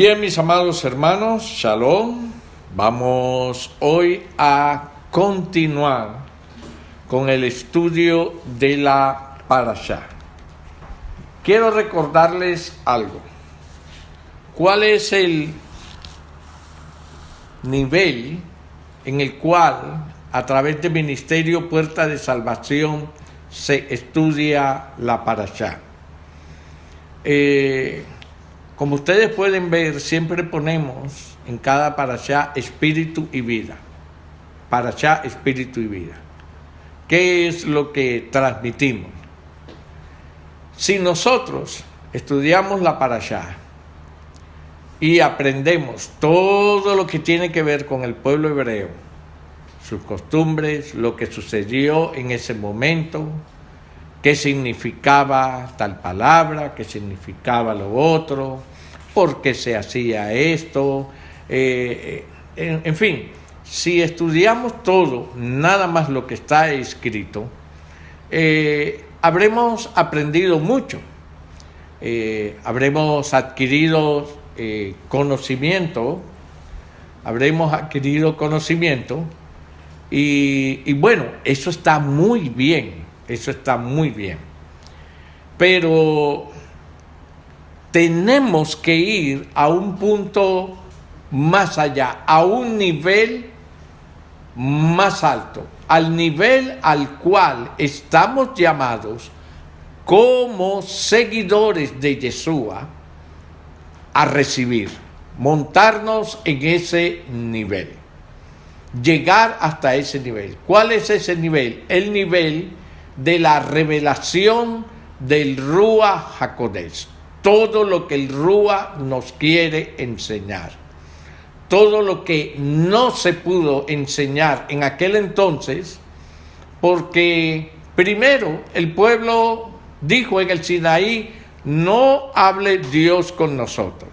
Bien, mis amados hermanos, Shalom. Vamos hoy a continuar con el estudio de la Parashá. Quiero recordarles algo. ¿Cuál es el nivel en el cual, a través del Ministerio Puerta de Salvación, se estudia la Parashá? Como ustedes pueden ver, siempre ponemos en cada parashá espíritu y vida. Parashá, espíritu y vida. ¿Qué es lo que transmitimos? Si nosotros estudiamos la parashá y aprendemos todo lo que tiene que ver con el pueblo hebreo, sus costumbres, lo que sucedió en ese momento, qué significaba tal palabra, qué significaba lo otro, por qué se hacía esto, en fin, si estudiamos todo, nada más lo que está escrito, habremos aprendido mucho, habremos adquirido conocimiento, y bueno, eso está muy bien. Eso está muy bien. Pero tenemos que ir a un punto más allá, a un nivel más alto, al nivel al cual estamos llamados como seguidores de Yeshua a recibir, montarnos en ese nivel, llegar hasta ese nivel. ¿Cuál es ese nivel? El nivel de la revelación del Ruach HaKodesh, todo lo que el Ruach nos quiere enseñar, todo lo que no se pudo enseñar en aquel entonces, porque primero el pueblo dijo en el Sinaí, no hable Dios con nosotros.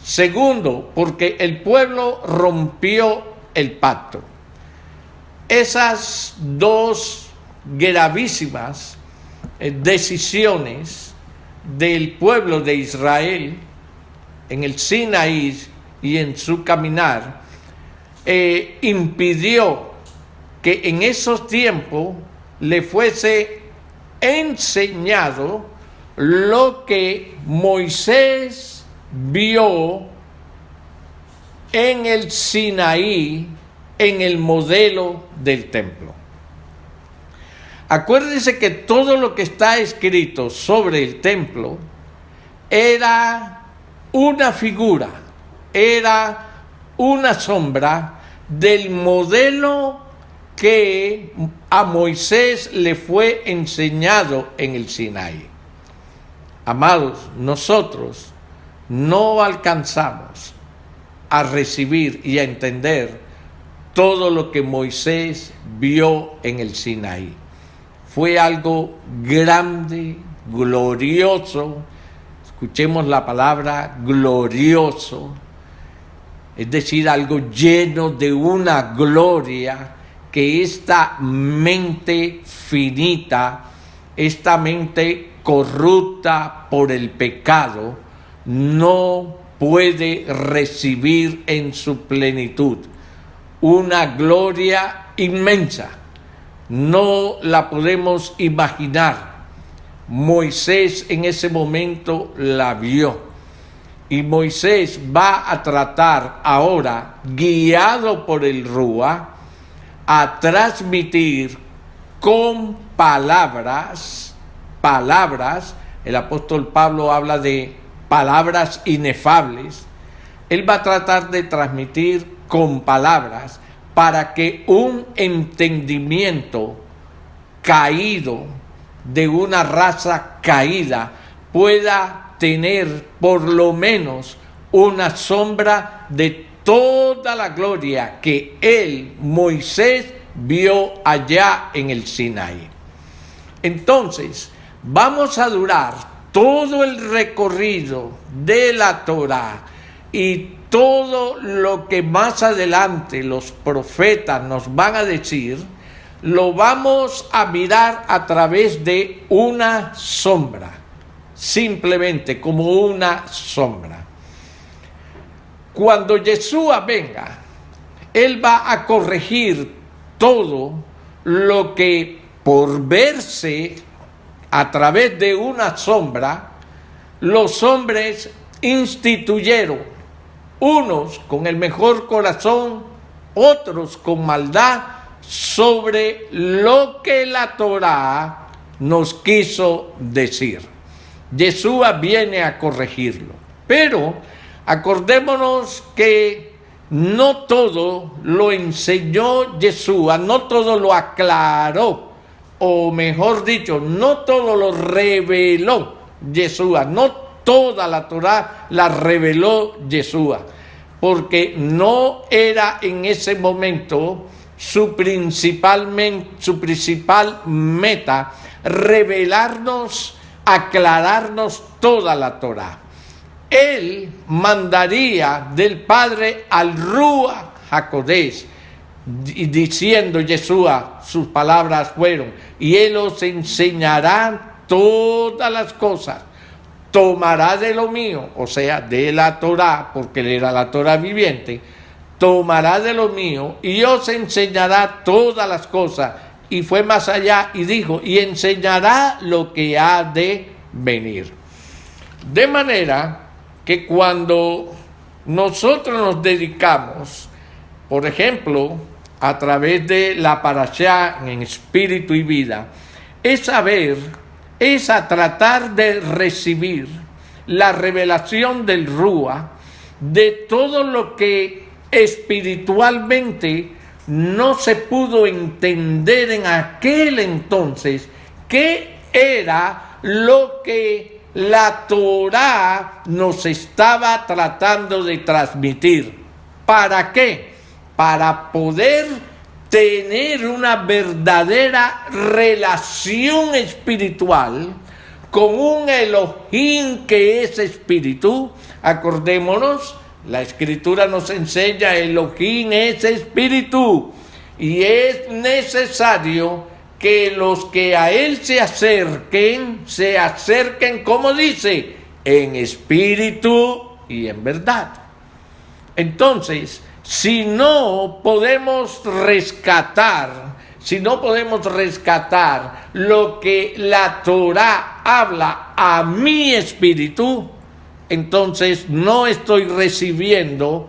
Segundo, porque el pueblo rompió el pacto. Esas dos gravísimas decisiones del pueblo de Israel en el Sinaí y en su caminar impidió que en esos tiempos le fuese enseñado lo que Moisés vio en el Sinaí, en el modelo del templo. Acuérdense que todo lo que está escrito sobre el templo era una figura, era una sombra del modelo que a Moisés le fue enseñado en el Sinaí. Amados, nosotros no alcanzamos a recibir y a entender todo lo que Moisés vio en el Sinaí. Fue algo grande, glorioso. Escuchemos la palabra glorioso. Es decir, algo lleno de una gloria que esta mente finita, esta mente corrupta por el pecado, no puede recibir en su plenitud. Una gloria inmensa. No la podemos imaginar. Moisés en ese momento la vio. Y Moisés va a tratar ahora, guiado por el Ruach, a transmitir con palabras, el apóstol Pablo habla de palabras inefables. Él va a tratar de transmitir con palabras para que un entendimiento caído de una raza caída pueda tener por lo menos una sombra de toda la gloria que él, Moisés, vio allá en el Sinaí. Entonces, vamos a durar todo el recorrido de la Torá y todo lo que más adelante los profetas nos van a decir, lo vamos a mirar a través de una sombra, simplemente como una sombra. cuando Yeshua venga, Él va a corregir todo lo que por verse a través de una sombra, los hombres instituyeron, unos con el mejor corazón, otros con maldad, sobre lo que la Torá nos quiso decir. Yeshua viene a corregirlo. Pero acordémonos que no todo lo enseñó Yeshua, no todo lo aclaró, o mejor dicho, no todo lo reveló Yeshua, no toda la Torá la reveló Yeshua, porque no era en ese momento su principal meta revelarnos, aclararnos toda la Torá. Él mandaría del Padre al Ruach HaKodesh, diciendo Yeshua, sus palabras fueron, y Él os enseñará todas las cosas, tomará de lo mío, o sea, de la Torá, porque Él era la Torá viviente, tomará de lo mío y os enseñará todas las cosas. Y fue más allá y dijo, y enseñará lo que ha de venir. De manera que cuando nosotros nos dedicamos, por ejemplo, a través de la parashá en espíritu y vida, es a tratar de recibir la revelación del Ruach de todo lo que espiritualmente no se pudo entender en aquel entonces, qué era lo que la Torá nos estaba tratando de transmitir. ¿Para qué? Para poder tener una verdadera relación espiritual con un Elohim que es espíritu. Acordémonos, la Escritura nos enseña, Elohim es espíritu, y es necesario que los que a Él se acerquen, como dice, en espíritu y en verdad. Entonces, si no podemos rescatar lo que la Torá habla a mi espíritu, entonces no estoy recibiendo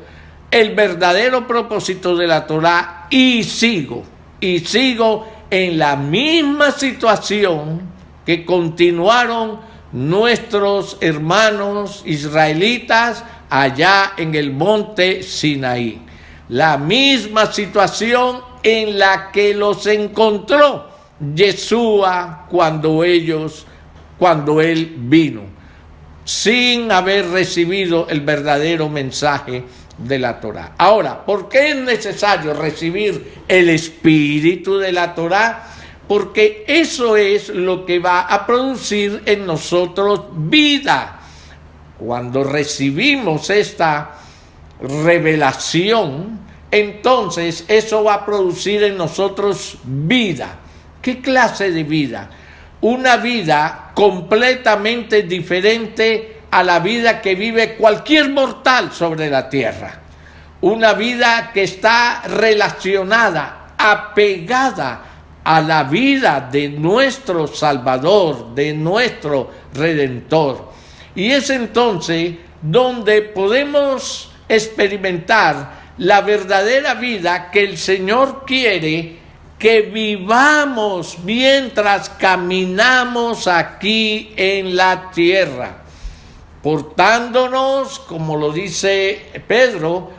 el verdadero propósito de la Torá y sigo en la misma situación que continuaron nuestros hermanos israelitas allá en el monte Sinaí. La misma situación en la que los encontró Yeshua cuando Él vino, sin haber recibido el verdadero mensaje de la Torá. Ahora, ¿por qué es necesario recibir el espíritu de la Torá? Porque eso es lo que va a producir en nosotros vida. Cuando recibimos esta revelación, entonces eso va a producir en nosotros vida. ¿Qué clase de vida? Una vida completamente diferente a la vida que vive cualquier mortal sobre la tierra. Una vida que está relacionada, apegada a la vida de nuestro Salvador, de nuestro Redentor. Y es entonces donde podemos experimentar la verdadera vida que el Señor quiere que vivamos mientras caminamos aquí en la tierra, portándonos, como lo dice Pedro,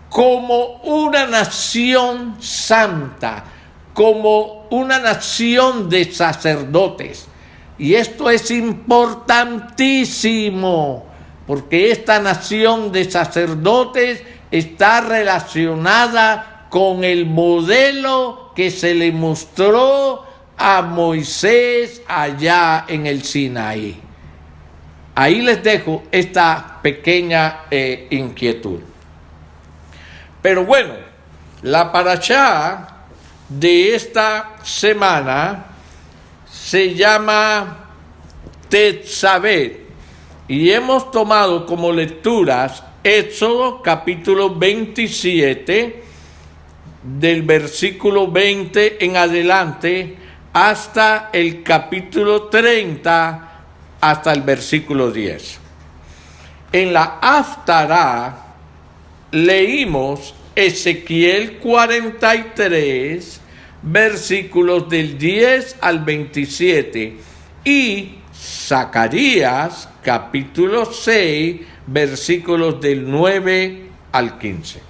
como una nación santa, como una nación de sacerdotes. Y esto es importantísimo, porque esta nación de sacerdotes está relacionada con el modelo que se le mostró a Moisés allá en el Sinaí. Ahí les dejo esta pequeña inquietud. Pero bueno, la parashá de esta semana se llama Tetzaveh, y hemos tomado como lecturas Éxodo capítulo 27, del versículo 20 en adelante, hasta el capítulo 30, hasta el versículo 10. En la Haftará leímos Ezequiel 43, versículos del 10 al 27, y Zacarías capítulo 6, versículos del 9 al 15.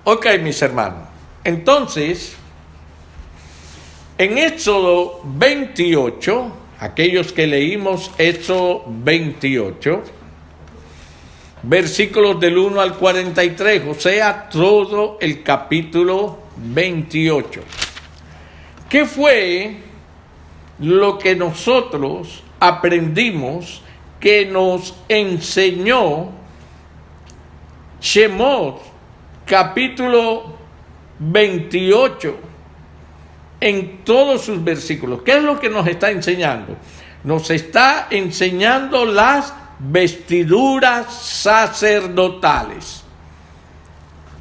Ok, mis hermanos. Entonces, en Éxodo 28, aquellos que leímos Éxodo 28, versículos del 1 al 43, o sea, todo el capítulo 28. ¿Qué fue lo que nosotros aprendimos que nos enseñó Shemot capítulo 28 en todos sus versículos? ¿Qué es lo que nos está enseñando? Nos está enseñando las vestiduras sacerdotales.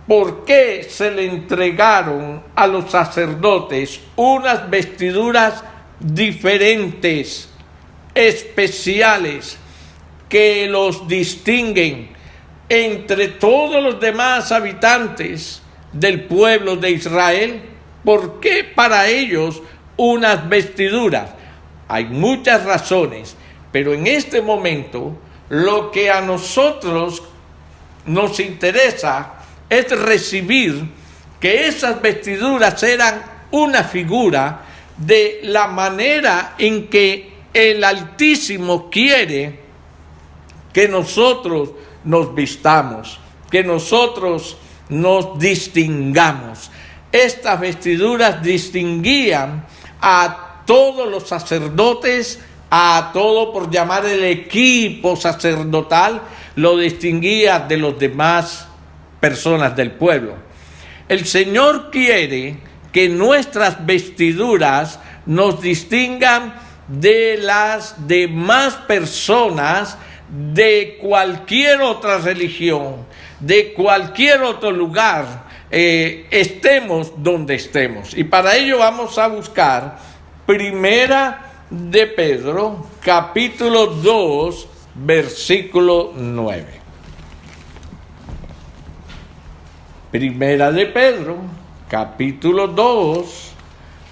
¿Por qué se le entregaron a los sacerdotes unas vestiduras diferentes, especiales, que los distinguen entre todos los demás habitantes del pueblo de Israel? ¿Por qué para ellos unas vestiduras? Hay muchas razones, pero en este momento lo que a nosotros nos interesa es recibir que esas vestiduras eran una figura de la manera en que el Altísimo quiere que nosotros nos vistamos, que nosotros nos distingamos. Estas vestiduras distinguían a todos los sacerdotes, a todo, por llamar el equipo sacerdotal, lo distinguía de los demás personas del pueblo. El Señor quiere que nuestras vestiduras nos distingan de las demás personas de cualquier otra religión, de cualquier otro lugar, estemos donde estemos. Y para ello vamos a buscar Primera de Pedro, capítulo 2, versículo 9. Primera de Pedro, capítulo 2,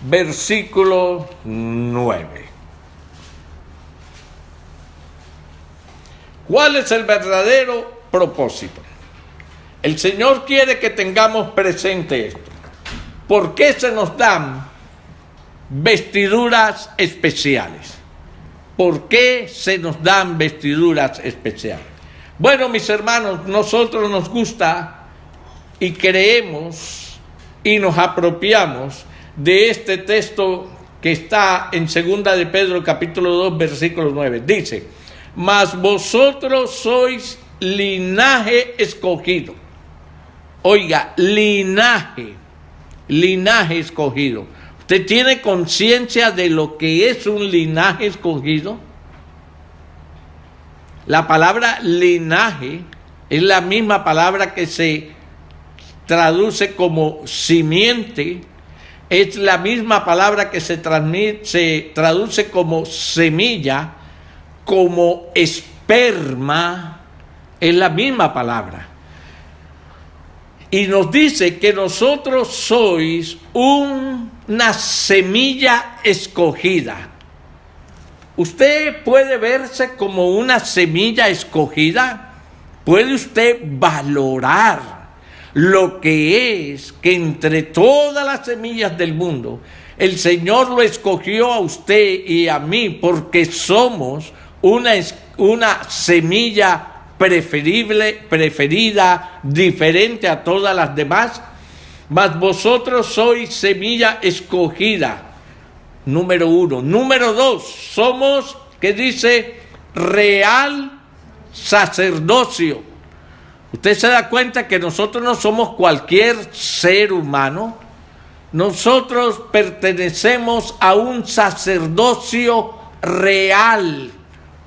versículo 9. ¿Cuál es el verdadero propósito? El Señor quiere que tengamos presente esto. ¿Por qué se nos dan vestiduras especiales? ¿Por qué se nos dan vestiduras especiales? Bueno, mis hermanos, nosotros nos gusta y creemos y nos apropiamos de este texto que está en 2 de Pedro capítulo 2 versículo 9. Dice: mas vosotros sois linaje escogido. Oiga, linaje escogido. ¿Usted tiene conciencia de lo que es un linaje escogido? La palabra linaje es la misma palabra que se traduce como simiente, es la misma palabra que se traduce como semilla, como esperma, es la misma palabra. Y nos dice que nosotros sois una semilla escogida. ¿Usted puede verse como una semilla escogida? ¿Puede usted valorar lo que es que entre todas las semillas del mundo el Señor lo escogió a usted y a mí porque somos una semilla preferida, diferente a todas las demás? Mas vosotros sois semilla escogida, número 1. Número 2, somos, ¿qué dice? Real sacerdocio. Usted se da cuenta que nosotros no somos cualquier ser humano. Nosotros pertenecemos a un sacerdocio real.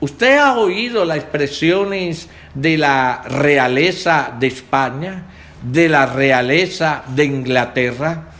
Usted ha oído las expresiones de la realeza de España, de la realeza de Inglaterra,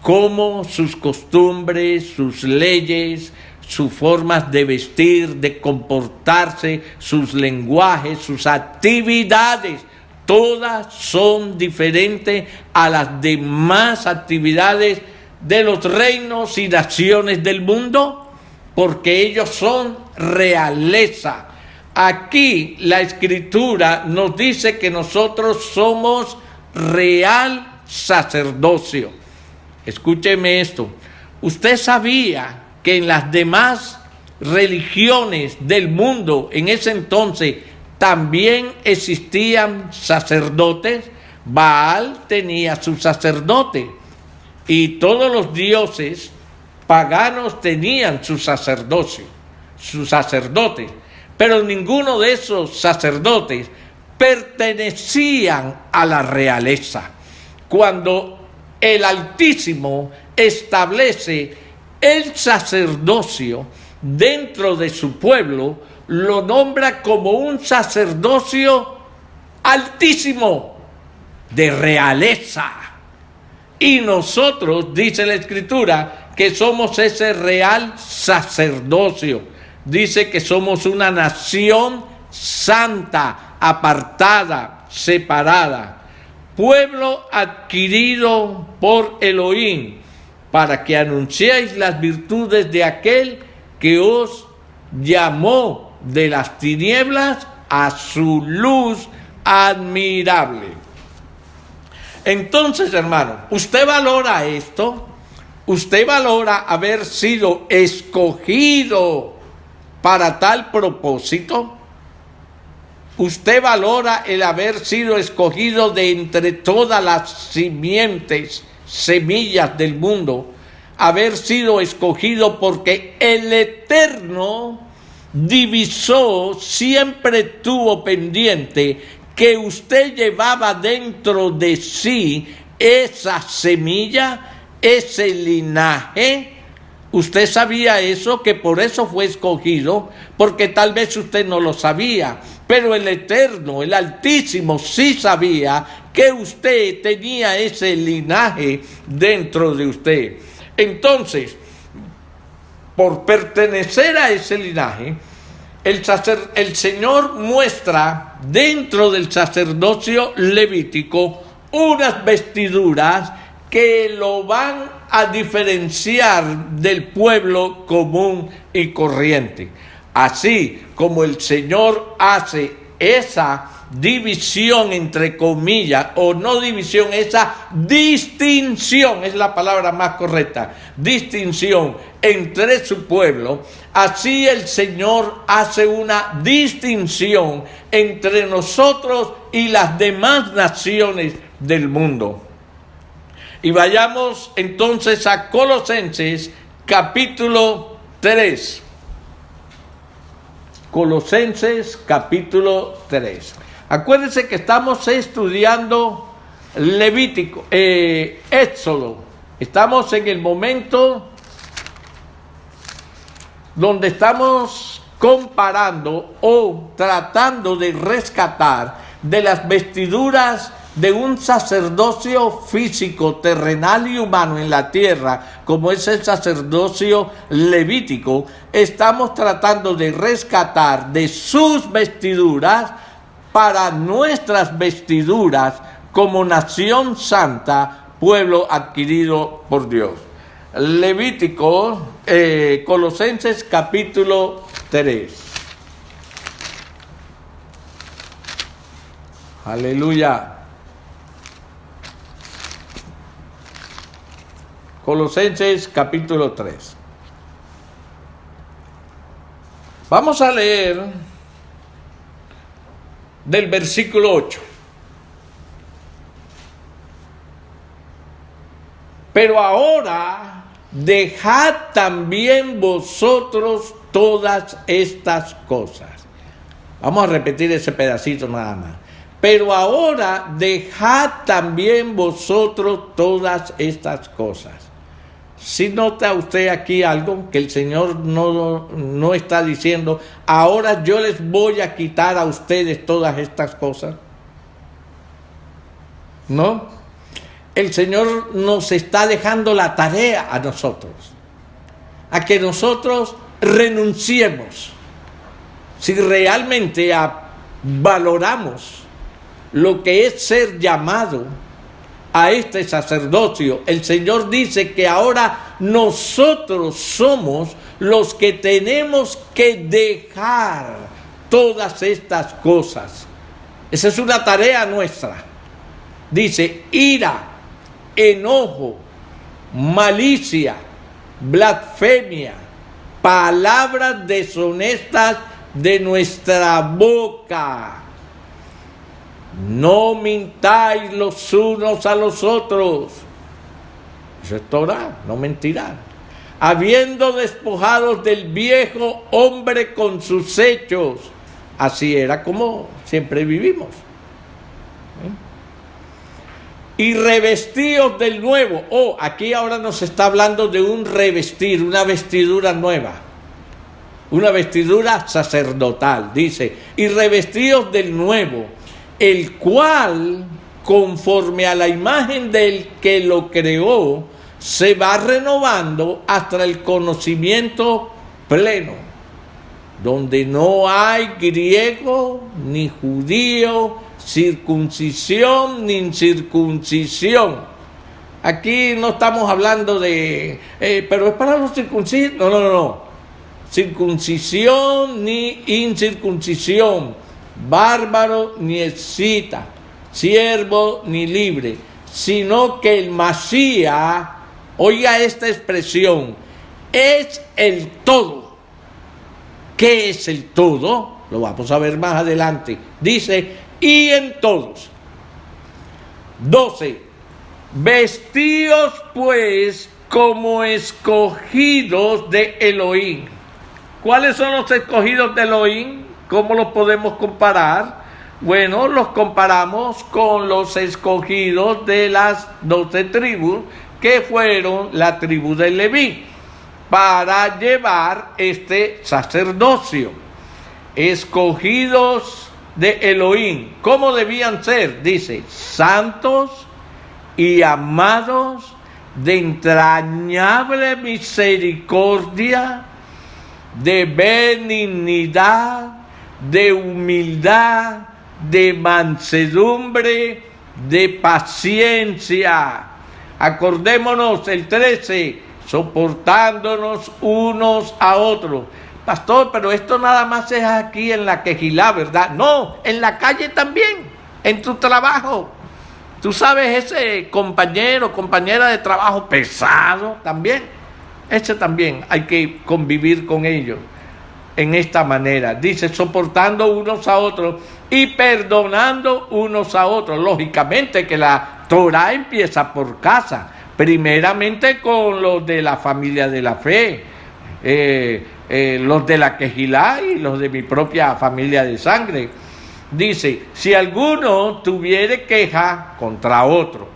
cómo sus costumbres, sus leyes, sus formas de vestir, de comportarse, sus lenguajes, sus actividades, todas son diferentes a las demás actividades de los reinos y naciones del mundo, porque ellos son realeza. Aquí la Escritura nos dice que nosotros somos real sacerdocio. Escúcheme esto. ¿Usted sabía que en las demás religiones del mundo en ese entonces también existían sacerdotes? Baal tenía su sacerdote y todos los dioses paganos tenían su sacerdocio, sus sacerdotes, pero ninguno de esos sacerdotes pertenecían a la realeza. Cuando el Altísimo establece el sacerdocio dentro de su pueblo, lo nombra como un sacerdocio altísimo, de realeza. Y nosotros, dice la Escritura, que somos ese real sacerdocio. Dice que somos una nación santa, apartada, separada, pueblo adquirido por Elohim, para que anunciéis las virtudes de aquel que os llamó de las tinieblas a su luz admirable. Entonces, hermano, ¿usted valora esto? ¿Usted valora haber sido escogido para tal propósito? ¿Usted valora el haber sido escogido de entre todas las semillas del mundo? Haber sido escogido porque el Eterno divisó, siempre tuvo pendiente que usted llevaba dentro de sí esa semilla, ese linaje. ¿Usted sabía eso? Que por eso fue escogido, porque tal vez usted no lo sabía, pero el Eterno, el Altísimo, sí sabía que usted tenía ese linaje dentro de usted. Entonces, por pertenecer a ese linaje, el Señor muestra dentro del sacerdocio levítico unas vestiduras que lo van a diferenciar del pueblo común y corriente. Así como el Señor hace esa división, entre comillas, o no división, esa distinción, es la palabra más correcta, distinción entre su pueblo, así el Señor hace una distinción entre nosotros y las demás naciones del mundo. Y vayamos entonces a Colosenses capítulo 3. Colosenses capítulo 3. Acuérdense que estamos estudiando Levítico, Éxodo. Estamos en el momento donde estamos comparando o tratando de rescatar de las vestiduras de un sacerdocio físico, terrenal y humano en la tierra, como es el sacerdocio levítico. Estamos tratando de rescatar de sus vestiduras para nuestras vestiduras como nación santa, pueblo adquirido por Dios. Levítico, Colosenses capítulo 3. Aleluya. Colosenses capítulo 3. Vamos a leer del versículo 8. Pero ahora dejad también vosotros todas estas cosas. Vamos a repetir ese pedacito nada más. Pero ahora dejad también vosotros todas estas cosas: Si nota usted aquí algo que el Señor no está diciendo, ahora yo les voy a quitar a ustedes todas estas cosas. ¿No? El Señor nos está dejando la tarea a nosotros, a que nosotros renunciemos. Si realmente valoramos lo que es ser llamado a este sacerdocio, el Señor dice que ahora nosotros somos los que tenemos que dejar todas estas cosas. Esa es una tarea nuestra. Dice: ira, enojo, malicia, blasfemia, palabras deshonestas de nuestra boca. No mintáis los unos a los otros. Eso es Torah, no mentirán. Habiendo despojados del viejo hombre con sus hechos. Así era como siempre vivimos. Y revestidos del nuevo. Aquí ahora nos está hablando de un revestir, una vestidura nueva. Una vestidura sacerdotal, dice. Y revestidos del nuevo, el cual, conforme a la imagen del que lo creó, se va renovando hasta el conocimiento pleno, donde no hay griego ni judío, circuncisión ni incircuncisión. Aquí no estamos hablando de, pero es para los circuncisos. No. Circuncisión ni incircuncisión, bárbaro ni escita, siervo ni libre, sino que el Masías, oiga esta expresión, es el todo. ¿Qué es el todo? Lo vamos a ver más adelante. Dice: y en todos. 12. Vestíos pues como escogidos de Elohim. ¿Cuáles son los escogidos de Elohim? ¿Cómo los podemos comparar? Bueno, los comparamos con los escogidos de las 12 tribus, que fueron la tribu de Leví, para llevar este sacerdocio. Escogidos de Elohim. ¿Cómo debían ser? Dice: santos y amados, de entrañable misericordia, de benignidad, de humildad, de mansedumbre, de paciencia. Acordémonos el 13, soportándonos unos a otros. Pastor, pero esto nada más es aquí en la Quejilá, ¿verdad? No, en la calle también, en tu trabajo. Tú sabes, ese compañero o compañera de trabajo pesado también. Ese también hay que convivir con ellos en esta manera. Dice: soportando unos a otros y perdonando unos a otros. Lógicamente que la Torah empieza por casa, primeramente con los de la familia de la fe, los de la Quejilá y los de mi propia familia de sangre. Dice: si alguno tuviere queja contra otro,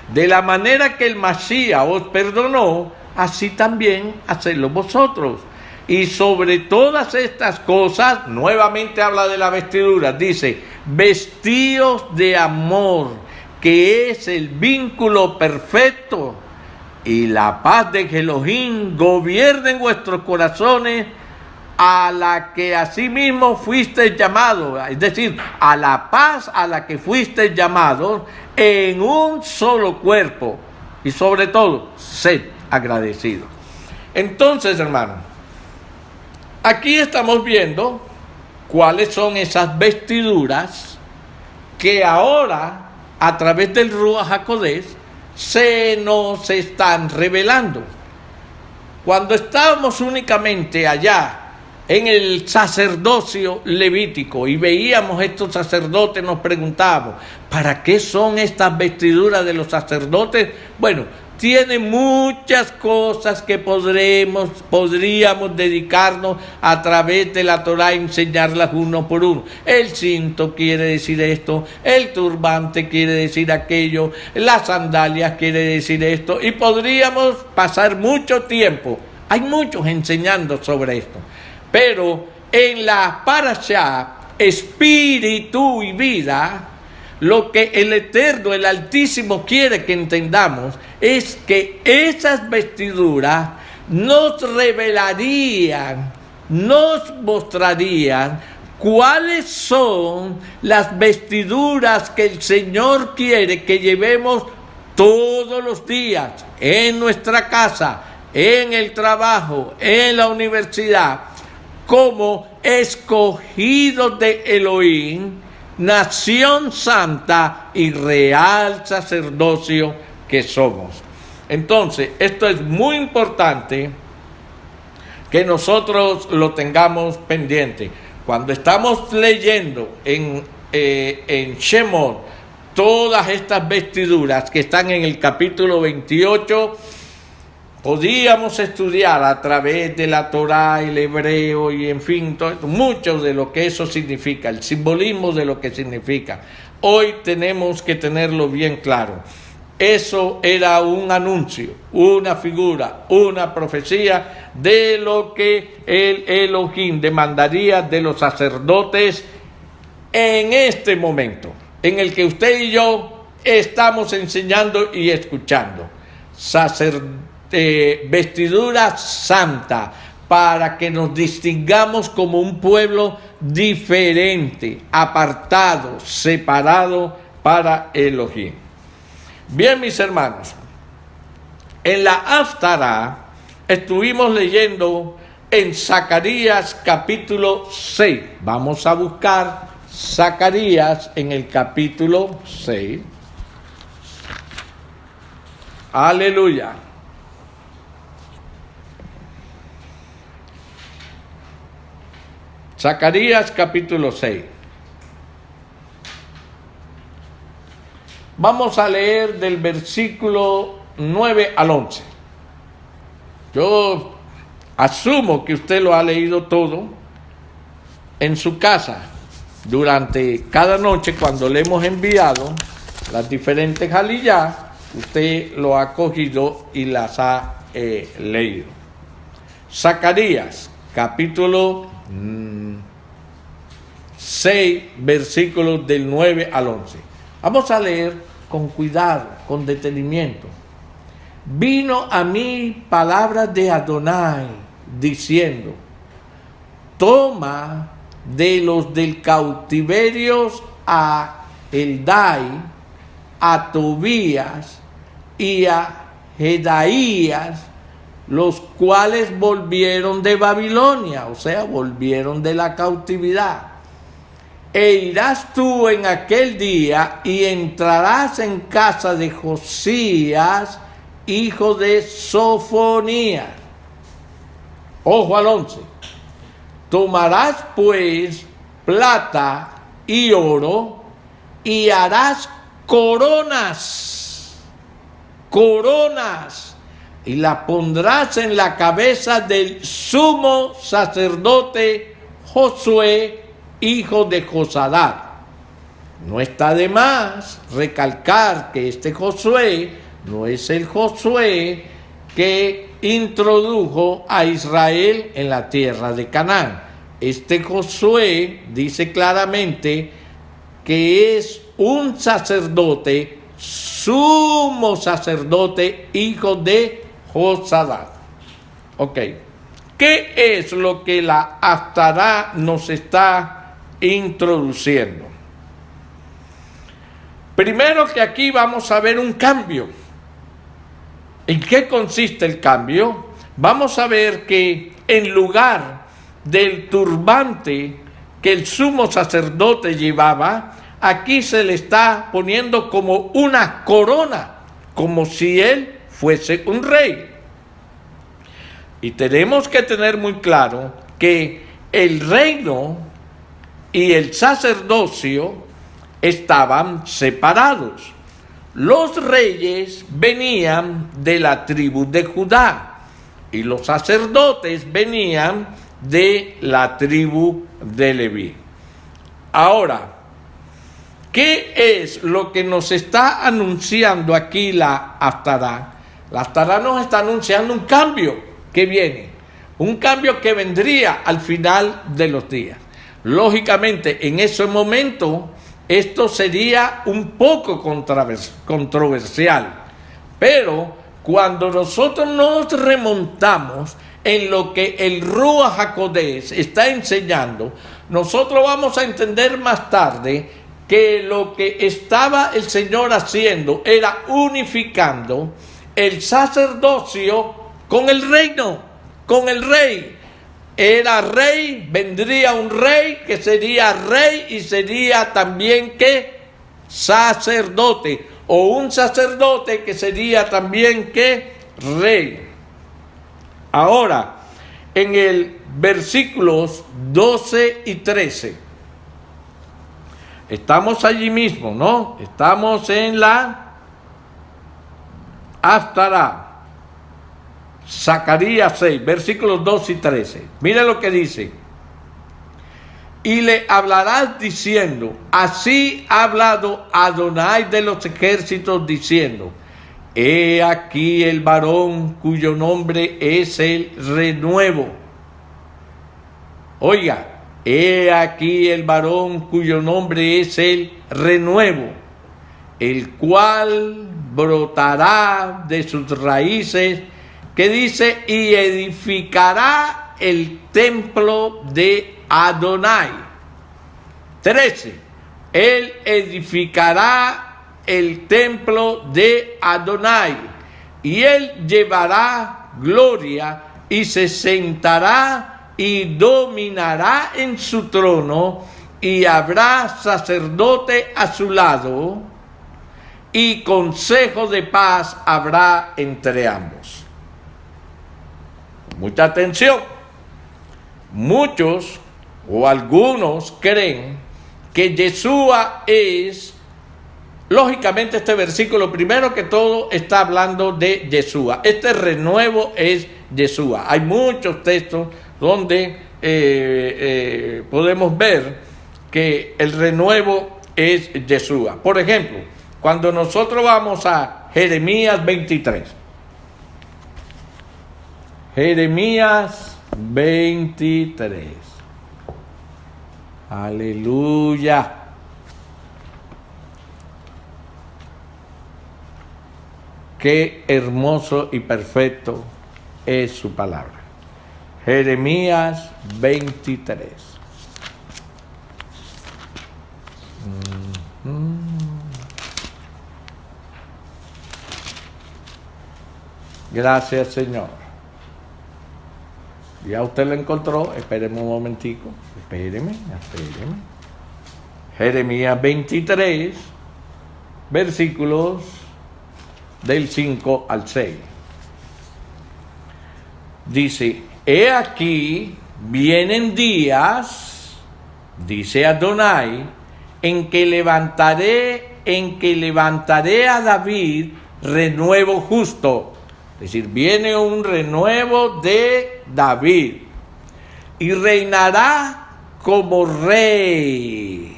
de la manera que el Masías os perdonó, así también hacedlo vosotros. Y sobre todas estas cosas, nuevamente habla de la vestidura, dice: vestíos de amor, que es el vínculo perfecto, y la paz de Elohim gobierne en vuestros corazones, a la que asimismo fuisteis llamados, es decir, a la paz a la que fuisteis llamados, en un solo cuerpo, y sobre todo, sed agradecidos. Entonces, hermanos, aquí estamos viendo cuáles son esas vestiduras que ahora, a través del Ruach HaKodesh, se nos están revelando. Cuando estábamos únicamente allá en el sacerdocio levítico y veíamos estos sacerdotes, nos preguntábamos, ¿para qué son estas vestiduras de los sacerdotes? Bueno, tiene muchas cosas que podríamos dedicarnos a través de la Torá a enseñarlas uno por uno. El cinto quiere decir esto, el turbante quiere decir aquello, las sandalias quiere decir esto, y podríamos pasar mucho tiempo. Hay muchos enseñando sobre esto, pero en la parashá, espíritu y vida, lo que el Eterno, el Altísimo, quiere que entendamos es que esas vestiduras nos revelarían, nos mostrarían cuáles son las vestiduras que el Señor quiere que llevemos todos los días en nuestra casa, en el trabajo, en la universidad, como escogidos de Elohim, nación santa y real sacerdocio que somos. Entonces, esto es muy importante que nosotros lo tengamos pendiente. Cuando estamos leyendo en Shemot todas estas vestiduras que están en el capítulo 28, podíamos estudiar a través de la Torá, el hebreo y en fin, mucho de lo que eso significa, el simbolismo de lo que significa. Hoy tenemos que tenerlo bien claro. Eso era un anuncio, una figura, una profecía de lo que el Elohim demandaría de los sacerdotes en este momento, en el que usted y yo estamos enseñando y escuchando. Vestidura santa, para que nos distingamos como un pueblo diferente, apartado, separado para Elohim. Bien, mis hermanos, en la Haftará estuvimos leyendo en Zacarías capítulo 6. Vamos a buscar Zacarías en el capítulo 6. Aleluya. Zacarías capítulo 6. Vamos a leer del versículo 9 al 11. Yo asumo que usted lo ha leído todo en su casa durante cada noche cuando le hemos enviado las diferentes jaliyá. Usted lo ha cogido y las ha leído. Zacarías capítulo 6, versículos del 9 al 11. Vamos a leer con cuidado, con detenimiento. Vino a mí palabras de Adonai, diciendo: toma de los del cautiverio a Eldai, a Tobías y a Jedaías, los cuales volvieron de Babilonia, o sea, volvieron de la cautividad. E irás tú en aquel día y entrarás en casa de Josías, hijo de Sofonías. Ojo al 11. Tomarás pues plata y oro y harás coronas, y la pondrás en la cabeza del sumo sacerdote Josué, hijo de Josadat. No está de más recalcar que este Josué no es el Josué que introdujo a Israel en la tierra de Canaán. Este Josué dice claramente que es un sacerdote, sumo sacerdote, hijo de Josadat. Ok. ¿Qué es lo que la Haftará nos está introduciendo? Primero, que aquí vamos a ver un cambio. ¿En qué consiste el cambio? Vamos a ver que en lugar del turbante que el sumo sacerdote llevaba, aquí se le está poniendo como una corona, como si él fuese un rey. Y tenemos que tener muy claro que el reino y el sacerdocio estaban separados. Los reyes venían de la tribu de Judá y los sacerdotes venían de la tribu de Leví. Ahora, ¿qué es lo que nos está anunciando aquí la Haftará? La Haftará nos está anunciando un cambio que viene, un cambio que vendría al final de los días. Lógicamente, en ese momento, esto sería un poco controversial, pero cuando nosotros nos remontamos en lo que el Ruach HaKodesh está enseñando, nosotros vamos a entender más tarde que lo que estaba el Señor haciendo era unificando el sacerdocio con el reino, con el rey. Era rey, vendría un rey que sería rey y sería también ¿qué? Sacerdote, o un sacerdote que sería también ¿qué? Rey. Ahora, en el versículos 12 y 13, estamos allí mismo, ¿no? Estamos en la Haftará. Zacarías 6, versículos 2 y 13. Mira lo que dice. Y le hablarás diciendo, así ha hablado Adonai de los ejércitos diciendo, he aquí el varón cuyo nombre es el renuevo. Oiga, he aquí el varón cuyo nombre es el renuevo, el cual brotará de sus raíces, que dice, y edificará el templo de Adonai. 13. Él edificará el templo de Adonai, y él llevará gloria, y se sentará y dominará en su trono, y habrá sacerdote a su lado, y consejo de paz habrá entre ambos. Mucha atención. Muchos o algunos creen que Yeshua es, lógicamente este versículo primero que todo está hablando de Yeshua. Este renuevo es Yeshua. Hay muchos textos donde podemos ver que el renuevo es Yeshua. Por ejemplo, cuando nosotros vamos a Jeremías 23. Jeremías 23. Aleluya. Qué hermoso y perfecto es su palabra. Jeremías 23. Gracias, Señor. Ya usted lo encontró. Espéreme un momentico. Espéreme. Jeremías 23, versículos del 5 al 6. Dice, he aquí, vienen días, dice Adonai, en que levantaré a David renuevo justo. Es decir, viene un renuevo de David y reinará como rey.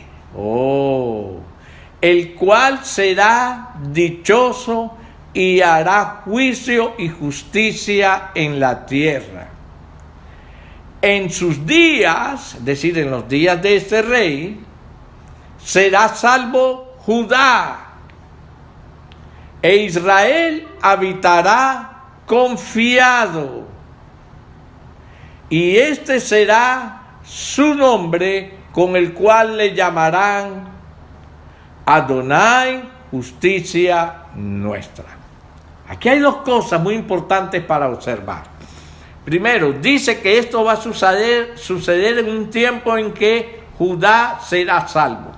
El cual será dichoso y hará juicio y justicia en la tierra. En sus días, es decir, en los días de este rey, será salvo Judá, e Israel habitará confiado, y este será su nombre con el cual le llamarán Adonai, justicia nuestra. Aquí hay dos cosas muy importantes para observar. Primero, dice que esto va a suceder en un tiempo en que Judá será salvo.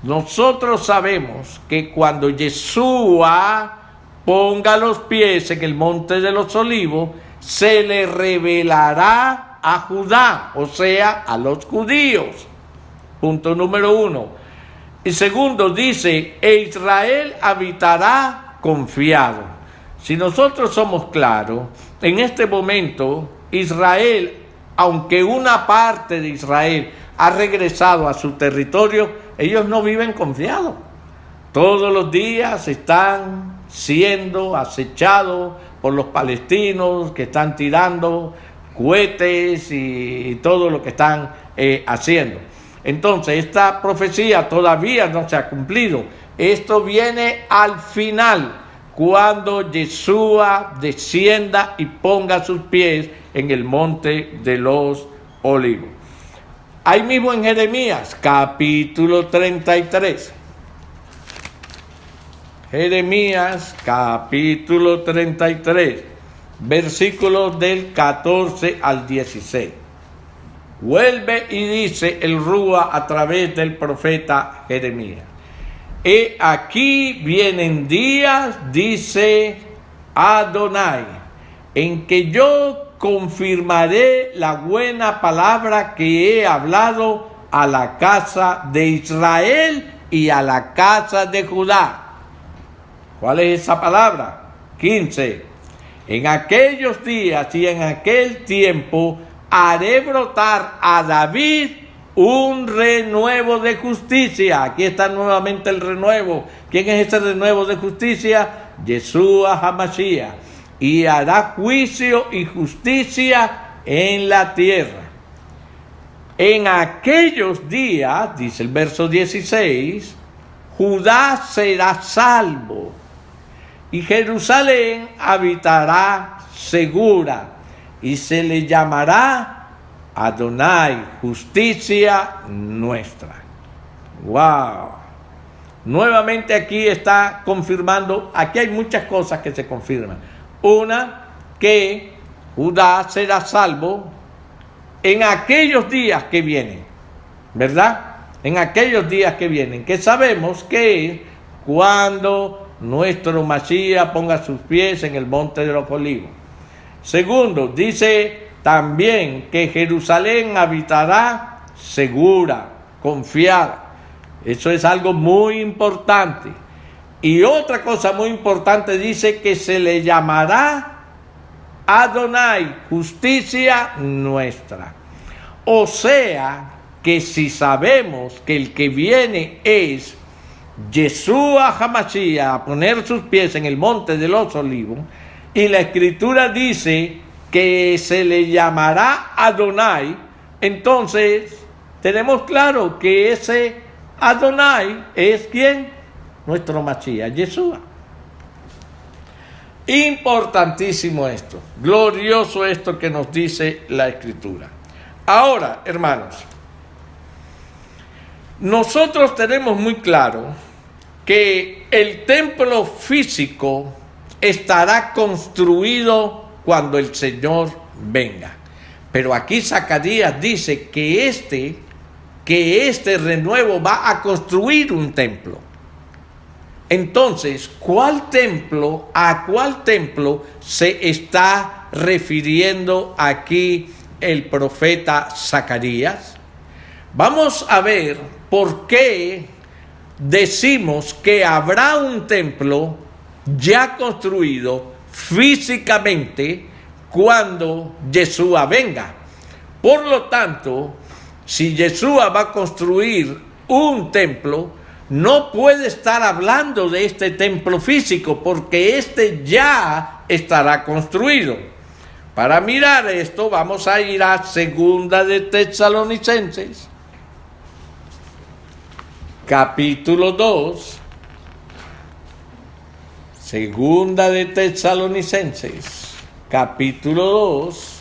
Nosotros sabemos que cuando Yeshua ponga los pies en el monte de los olivos, se le revelará a Judá, o sea, a los judíos. Punto número 1. Y segundo, dice, e Israel habitará confiado. Si nosotros somos claros, en este momento, Israel, aunque una parte de Israel ha regresado a su territorio, ellos no viven confiados. Todos los días están siendo acechados por los palestinos que están tirando cohetes y todo lo que están haciendo. Entonces, esta profecía todavía no se ha cumplido. Esto viene al final, cuando Yeshua descienda y ponga sus pies en el monte de los olivos. Ahí mismo en Jeremías, capítulo 33. Jeremías, capítulo 33, versículos del 14 al 16. Vuelve y dice el Rúa a través del profeta Jeremías. He aquí vienen días, dice Adonai, en que yo confirmaré la buena palabra que he hablado a la casa de Israel y a la casa de Judá. ¿Cuál es esa palabra? 15. En aquellos días y en aquel tiempo haré brotar a David un renuevo de justicia. Aquí está nuevamente el renuevo. ¿Quién es ese renuevo de justicia? Yeshua HaMashiach. Y hará juicio y justicia en la tierra. En aquellos días, dice el verso 16, Judá será salvo y Jerusalén habitará segura y se le llamará Adonai, justicia nuestra. ¡Wow! Nuevamente aquí está confirmando, aquí hay muchas cosas que se confirman. Una, que Judá será salvo en aquellos días que vienen, ¿verdad? En aquellos días que vienen, que sabemos que es cuando nuestro Mashiach ponga sus pies en el monte de los olivos. Segundo, dice también que Jerusalén habitará segura, confiada. Eso es algo muy importante. Y otra cosa muy importante, dice que se le llamará Adonai, justicia nuestra. O sea, que si sabemos que el que viene es Yeshua HaMashiach a poner sus pies en el monte de los olivos, y la escritura dice que se le llamará Adonai, entonces tenemos claro que ese Adonai es ¿quién? Nuestro Mashiach, Yeshua. Importantísimo esto, glorioso esto que nos dice la escritura. Ahora, hermanos, nosotros tenemos muy claro que el templo físico estará construido cuando el Señor venga. Pero aquí Zacarías dice que este renuevo va a construir un templo. Entonces, ¿a cuál templo se está refiriendo aquí el profeta Zacarías? Vamos a ver por qué decimos que habrá un templo ya construido físicamente cuando Yeshua venga. Por lo tanto, si Yeshua va a construir un templo, no puede estar hablando de este templo físico porque este ya estará construido. Para mirar esto, vamos a ir a Segunda de Tesalonicenses, capítulo 2. Segunda de Tesalonicenses, capítulo 2.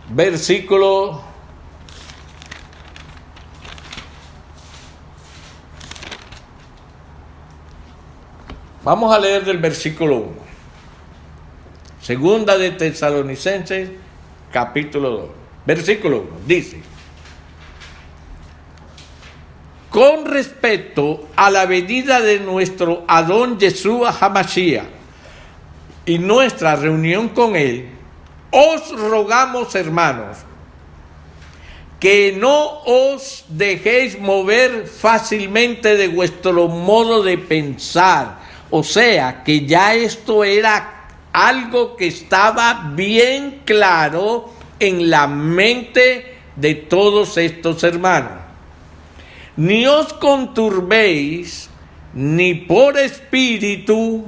Versículo 1. Vamos a leer del versículo 1. Segunda de Tesalonicenses, capítulo 2. Versículo 1. Dice: con respecto a la venida de nuestro Adón Yeshua HaMashiach y nuestra reunión con Él, os rogamos, hermanos, que no os dejéis mover fácilmente de vuestro modo de pensar. O sea, que ya esto era algo que estaba bien claro en la mente de todos estos hermanos. Ni os conturbéis, ni por espíritu,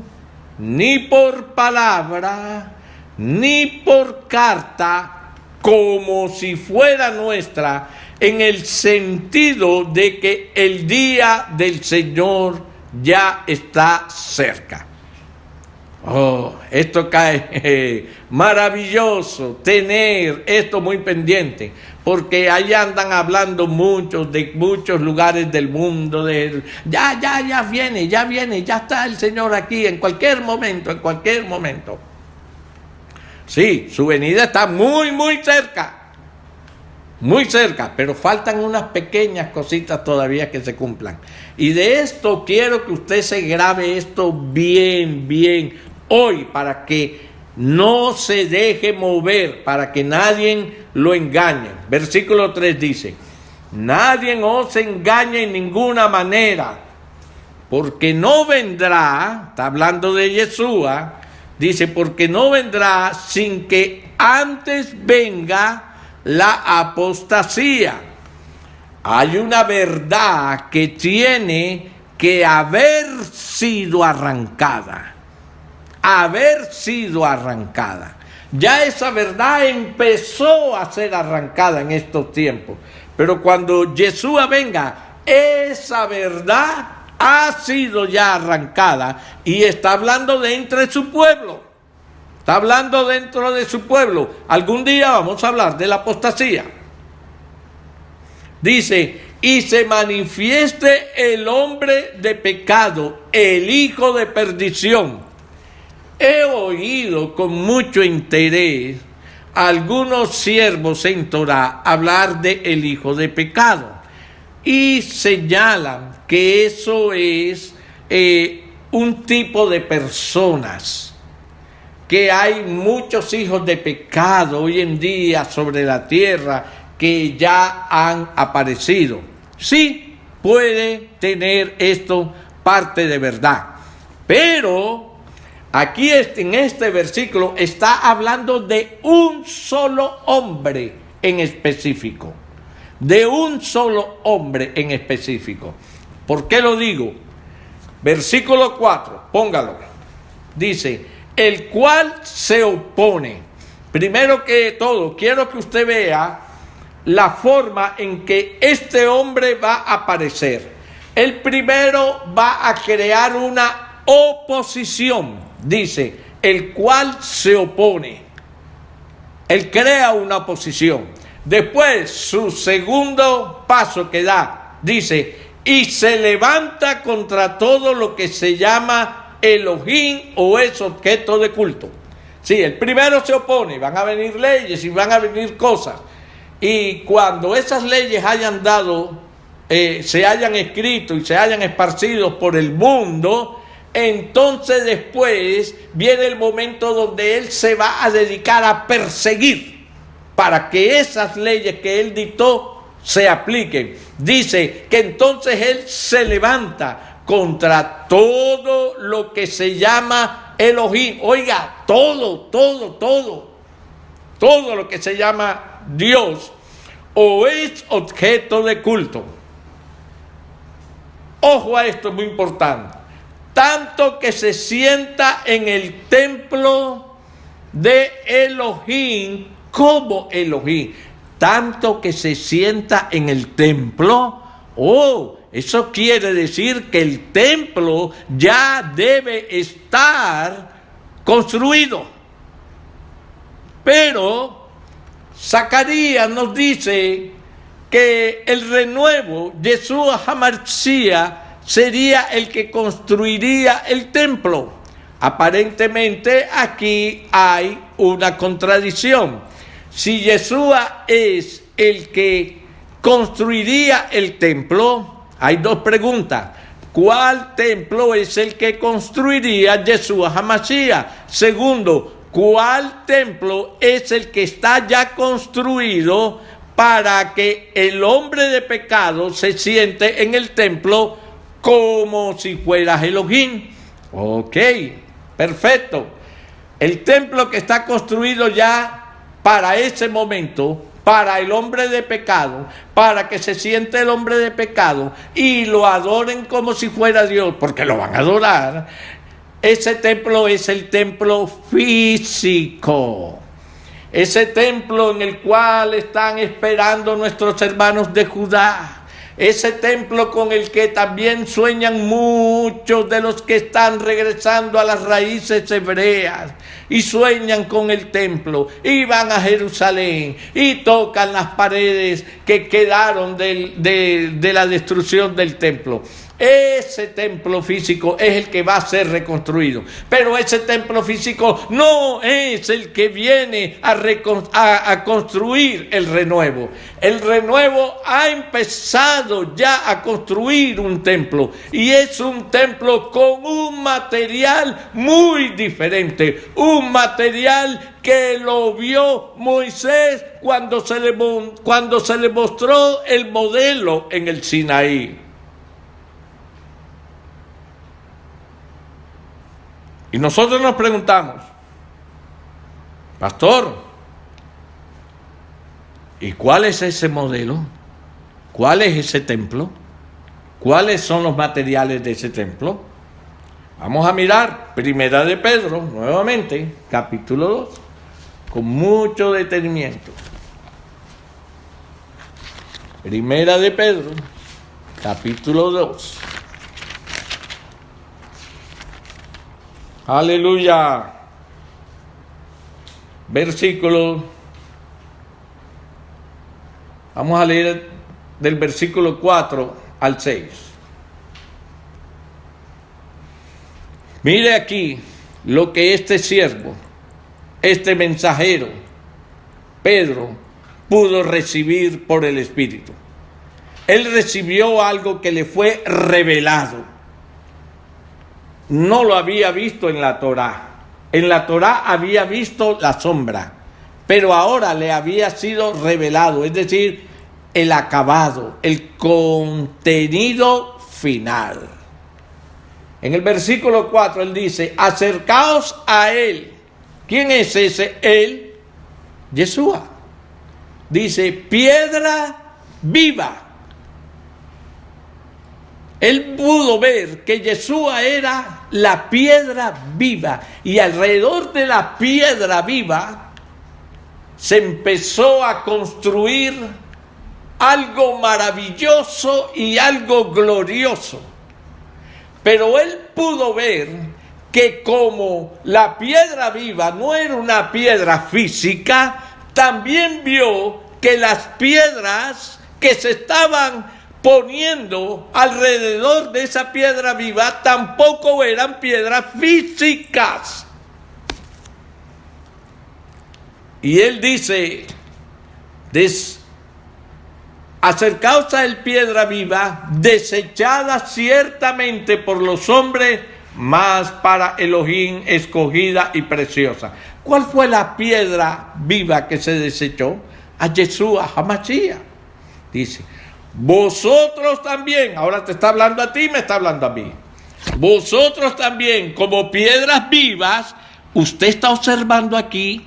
ni por palabra, ni por carta, como si fuera nuestra, en el sentido de que el día del Señor ya está cerca. Oh, esto cae maravilloso tener esto muy pendiente, porque ahí andan hablando muchos de muchos lugares del mundo, ya viene, ya está el Señor aquí en cualquier momento. Sí, su venida está muy cerca, pero faltan unas pequeñas cositas todavía que se cumplan. Y de esto quiero que usted se grabe esto bien hoy, para que no se deje mover, para que nadie lo engañe. Versículo 3 dice: nadie os engañe en ninguna manera, porque no vendrá, está hablando de Yeshua, dice, porque no vendrá sin que antes venga la apostasía. Hay una verdad que tiene que haber sido arrancada. Ya esa verdad empezó a ser arrancada en estos tiempos. Pero cuando Yeshua venga, esa verdad ha sido ya arrancada y está hablando de entre su pueblo. Está hablando dentro de su pueblo. Algún día vamos a hablar de la apostasía. Dice: y se manifieste el hombre de pecado, el hijo de perdición. He oído con mucho interés a algunos siervos en Torah hablar de el hijo de pecado y señalan que eso es un tipo de personas, que hay muchos hijos de pecado hoy en día sobre la tierra que ya han aparecido. Sí, puede tener esto parte de verdad, pero aquí en este versículo está hablando de un solo hombre en específico. De un solo hombre en específico. ¿Por qué lo digo? Versículo 4, póngalo. Dice: el cual se opone. Primero que todo, quiero que usted vea la forma en que este hombre va a aparecer. El primero va a crear una oposición. Dice: el cual se opone. Él crea una oposición. Después, su segundo paso que da, dice: y se levanta contra todo lo que se llama Elohim o es objeto de culto. Sí, el primero se opone, van a venir leyes y van a venir cosas. Y cuando esas leyes hayan dado, se hayan escrito y se hayan esparcido por el mundo, entonces después viene el momento donde él se va a dedicar a perseguir para que esas leyes que él dictó se apliquen. Dice que entonces él se levanta contra todo lo que se llama Elohim. Oiga, todo lo que se llama Dios o es objeto de culto. Ojo a esto, es muy importante. Tanto que se sienta en el templo de Elohim como Elohim. Tanto que se sienta en el templo. Eso quiere decir que el templo ya debe estar construido. Pero Zacarías nos dice que el renuevo, Yeshua HaMashiach, sería el que construiría el templo. Aparentemente aquí hay una contradicción. Si Yeshua es el que construiría el templo, Hay dos preguntas. ¿Cuál templo es el que construiría Yeshua HaMashiach? Segundo, ¿cuál templo es el que está ya construido para que el hombre de pecado se siente en el templo como si fuera Elohim? Ok, perfecto. El templo que está construido ya para ese momento, para el hombre de pecado, para que se siente el hombre de pecado y lo adoren como si fuera Dios, porque lo van a adorar. Ese templo es el templo físico. Ese templo en el cual están esperando nuestros hermanos de Judá. Ese templo con el que también sueñan muchos de los que están regresando a las raíces hebreas. Y sueñan con el templo, y van a Jerusalén, y tocan las paredes que quedaron de la destrucción del templo. Ese templo físico es el que va a ser reconstruido, pero ese templo físico no es el que viene a construir el renuevo. El renuevo ha empezado ya a construir un templo, y es un templo con un material muy diferente, un material que lo vio Moisés cuando se le mostró el modelo en el Sinaí. Y nosotros nos preguntamos, pastor, ¿y cuál es ese modelo? ¿Cuál es ese templo? ¿Cuáles son los materiales de ese templo? Vamos a mirar Primera de Pedro, nuevamente, capítulo 2, con mucho detenimiento. Primera de Pedro, capítulo 2. Aleluya. Versículo. Vamos a leer del versículo 4 al 6. Mire aquí lo que este siervo, este mensajero, Pedro, pudo recibir por el Espíritu. Él recibió algo que le fue revelado. No lo había visto en la Torá. En la Torá había visto la sombra, pero ahora le había sido revelado, es decir, el acabado, el contenido final. En el versículo 4 él dice, acercaos a él. ¿Quién es ese él? Yeshua. Dice, piedra viva. Él pudo ver que Yeshua era la piedra viva, y alrededor de la piedra viva se empezó a construir algo maravilloso y algo glorioso. Pero él pudo ver que como la piedra viva no era una piedra física, también vio que las piedras que se estaban poniendo alrededor de esa piedra viva tampoco eran piedras físicas. Y él dice, acercaos a la piedra viva, desechada ciertamente por los hombres, mas para Elohim escogida y preciosa. ¿Cuál fue la piedra viva que se desechó? A Yeshua HaMashiach. Dice, vosotros también, ahora te está hablando a ti, me está hablando a mí. Vosotros también, como piedras vivas, usted está observando aquí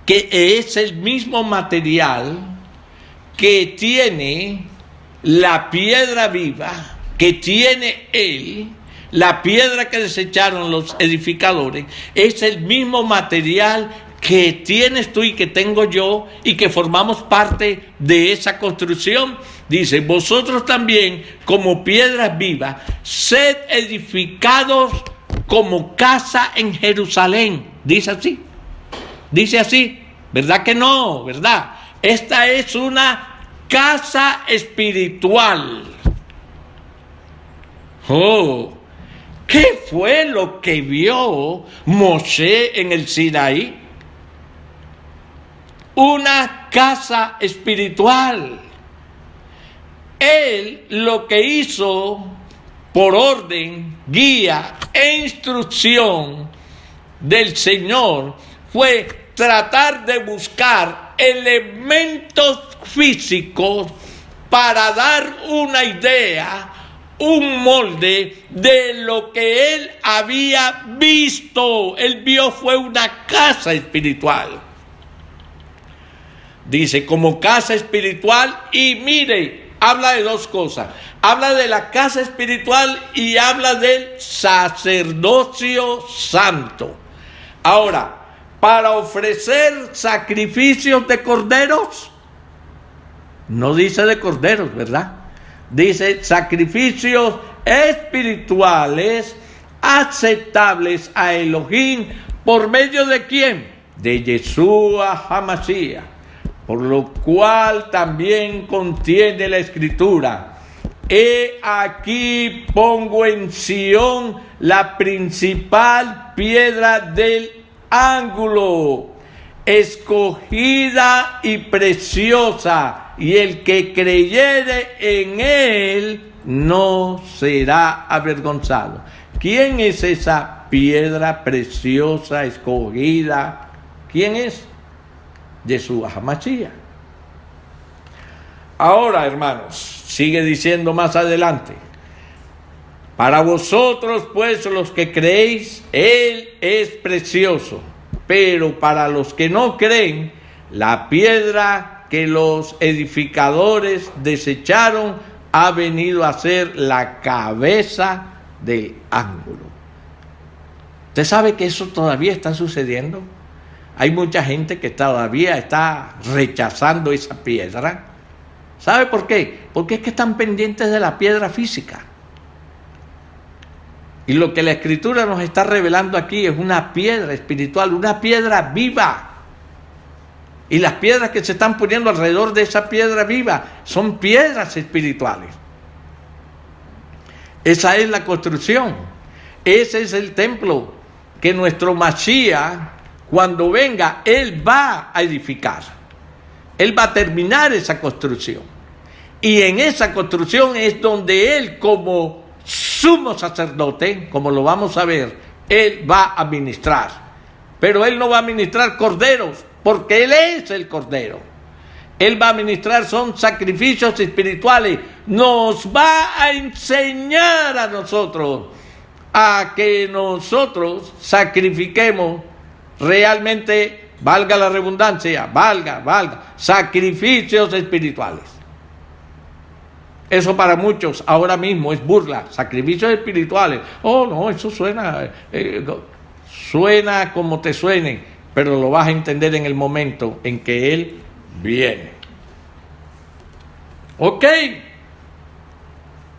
que es el mismo material que tiene la piedra viva, que tiene él, la piedra que desecharon los edificadores, es el mismo material que tienes tú y que tengo yo, y que formamos parte de esa construcción. Dice, vosotros también, como piedras vivas, sed edificados como casa en Jerusalén. Dice así. Dice así. ¿Verdad que no? ¿Verdad? Esta es una casa espiritual. Oh, ¿qué fue lo que vio Moshe en el Sinaí? Una casa espiritual. Él lo que hizo por orden, guía e instrucción del Señor fue tratar de buscar elementos físicos para dar una idea, un molde de lo que él había visto. Él vio fue una casa espiritual. Dice, como casa espiritual, y mire, habla de dos cosas. Habla de la casa espiritual y habla del sacerdocio santo. Ahora, para ofrecer sacrificios de corderos, no dice de corderos, ¿verdad? Dice sacrificios espirituales aceptables a Elohim, ¿por medio de quién? De Yeshua HaMashiach, por lo cual también contiene la Escritura: he aquí pongo en Sión la principal piedra del ángulo, escogida y preciosa, y el que creyere en él no será avergonzado. ¿Quién es esa piedra preciosa, escogida? ¿Quién es? Yeshua HaMashiach. Ahora, hermanos, sigue diciendo más adelante: para vosotros, pues, los que creéis, Él es precioso, pero para los que no creen, la piedra que los edificadores desecharon ha venido a ser la cabeza del ángulo. ¿Usted sabe que eso todavía está sucediendo? Hay mucha gente que todavía está rechazando esa piedra. ¿Sabe por qué? Porque es que están pendientes de la piedra física. Y lo que la Escritura nos está revelando aquí es una piedra espiritual, una piedra viva. Y las piedras que se están poniendo alrededor de esa piedra viva son piedras espirituales. Esa es la construcción. Ese es el templo que nuestro Mashiach, cuando venga, Él va a edificar. Él va a terminar esa construcción. Y en esa construcción es donde Él, como sumo sacerdote, como lo vamos a ver, Él va a ministrar. Pero Él no va a ministrar corderos, porque Él es el cordero. Él va a ministrar, son sacrificios espirituales. Nos va a enseñar a nosotros a que nosotros sacrifiquemos realmente, valga la redundancia, valga, sacrificios espirituales. Eso para muchos ahora mismo es burla, sacrificios espirituales. Oh, no, eso suena como te suene, pero lo vas a entender en el momento en que Él viene. Ok.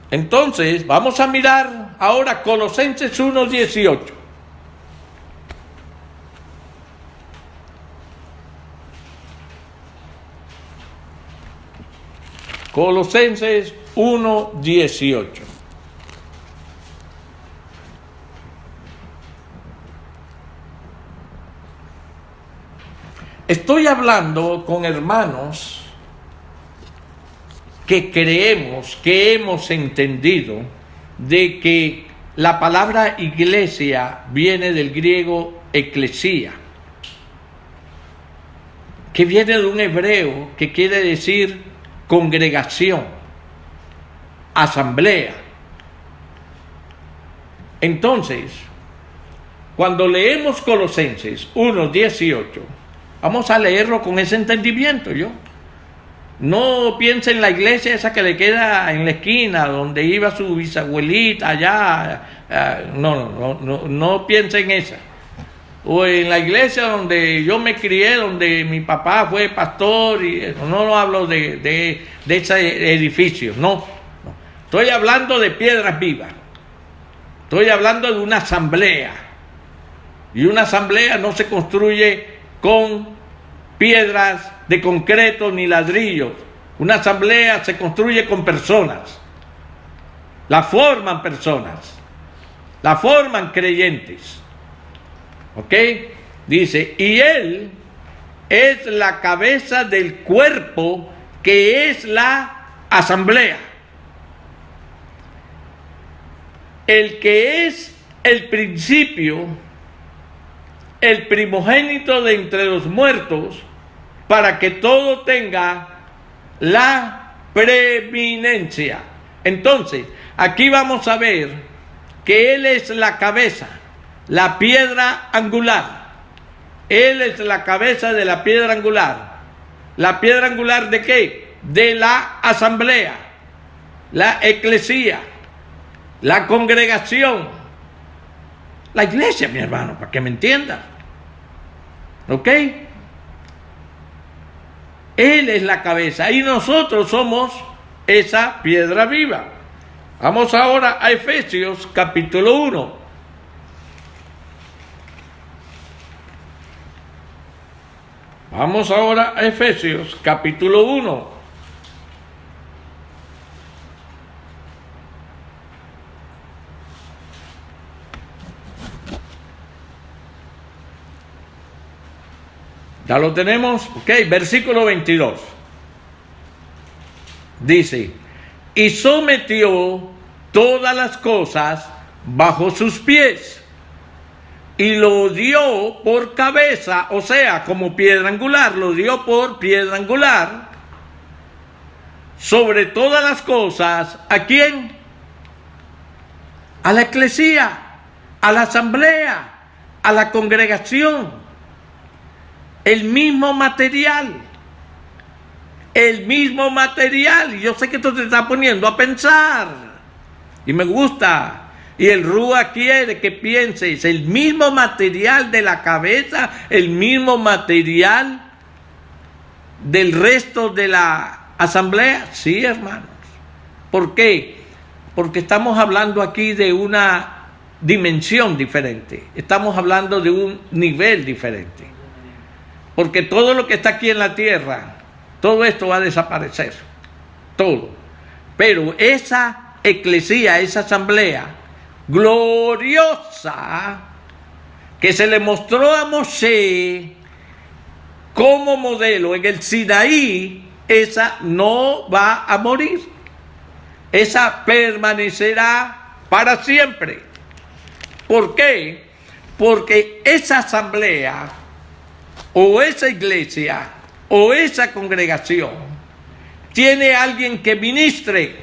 Entonces, vamos a mirar ahora Colosenses 1:18. Colosenses 1:18. Estoy hablando con hermanos que creemos, que hemos entendido de que la palabra iglesia viene del griego eclesía, que viene de un hebreo que quiere decir congregación, asamblea. Entonces, cuando leemos Colosenses 1:18, vamos a leerlo con ese entendimiento. No piense en la iglesia esa que le queda en la esquina donde iba su bisabuelita allá. No piense en esa. O en la iglesia donde yo me crié, donde mi papá fue pastor. Y no hablo de ese edificio. No. Estoy hablando de piedras vivas. Estoy hablando de una asamblea. Y una asamblea no se construye con piedras de concreto ni ladrillos. Una asamblea se construye con personas. La forman personas. La forman creyentes. ¿Ok? Dice, y Él es la cabeza del cuerpo, que es la asamblea. el que es el principio, el primogénito de entre los muertos, para que todo tenga la preeminencia. Entonces, aquí vamos a ver que Él es la cabeza, la piedra angular. Él es la cabeza de la piedra angular. ¿La piedra angular de qué? De la asamblea, la eclesía, la congregación, la iglesia, mi hermano, para que me entiendas. ¿Ok? Él es la cabeza y nosotros somos esa piedra viva. Vamos ahora a Efesios capítulo 1. Vamos ahora a Efesios capítulo 1. Ya lo tenemos, ok, versículo 22. Dice, y sometió todas las cosas bajo sus pies, y lo dio por cabeza, o sea, como piedra angular, lo dio por piedra angular, sobre todas las cosas, ¿a quién? A la eclesía, a la asamblea, a la congregación. El mismo material. El mismo material. Yo sé que esto te está poniendo a pensar. Y me gusta. Y el Rúa quiere que pienses. El mismo material de la cabeza. El mismo material del resto de la asamblea. Sí, hermanos. ¿Por qué? Porque estamos hablando aquí de una dimensión diferente. Estamos hablando de un nivel diferente. Porque todo lo que está aquí en la tierra, todo esto va a desaparecer. Todo. Pero esa eclesía, esa asamblea gloriosa que se le mostró a Moshe como modelo en el Sinaí, esa no va a morir. Esa permanecerá para siempre. ¿Por qué? Porque esa asamblea o esa iglesia o esa congregación tiene alguien que ministre,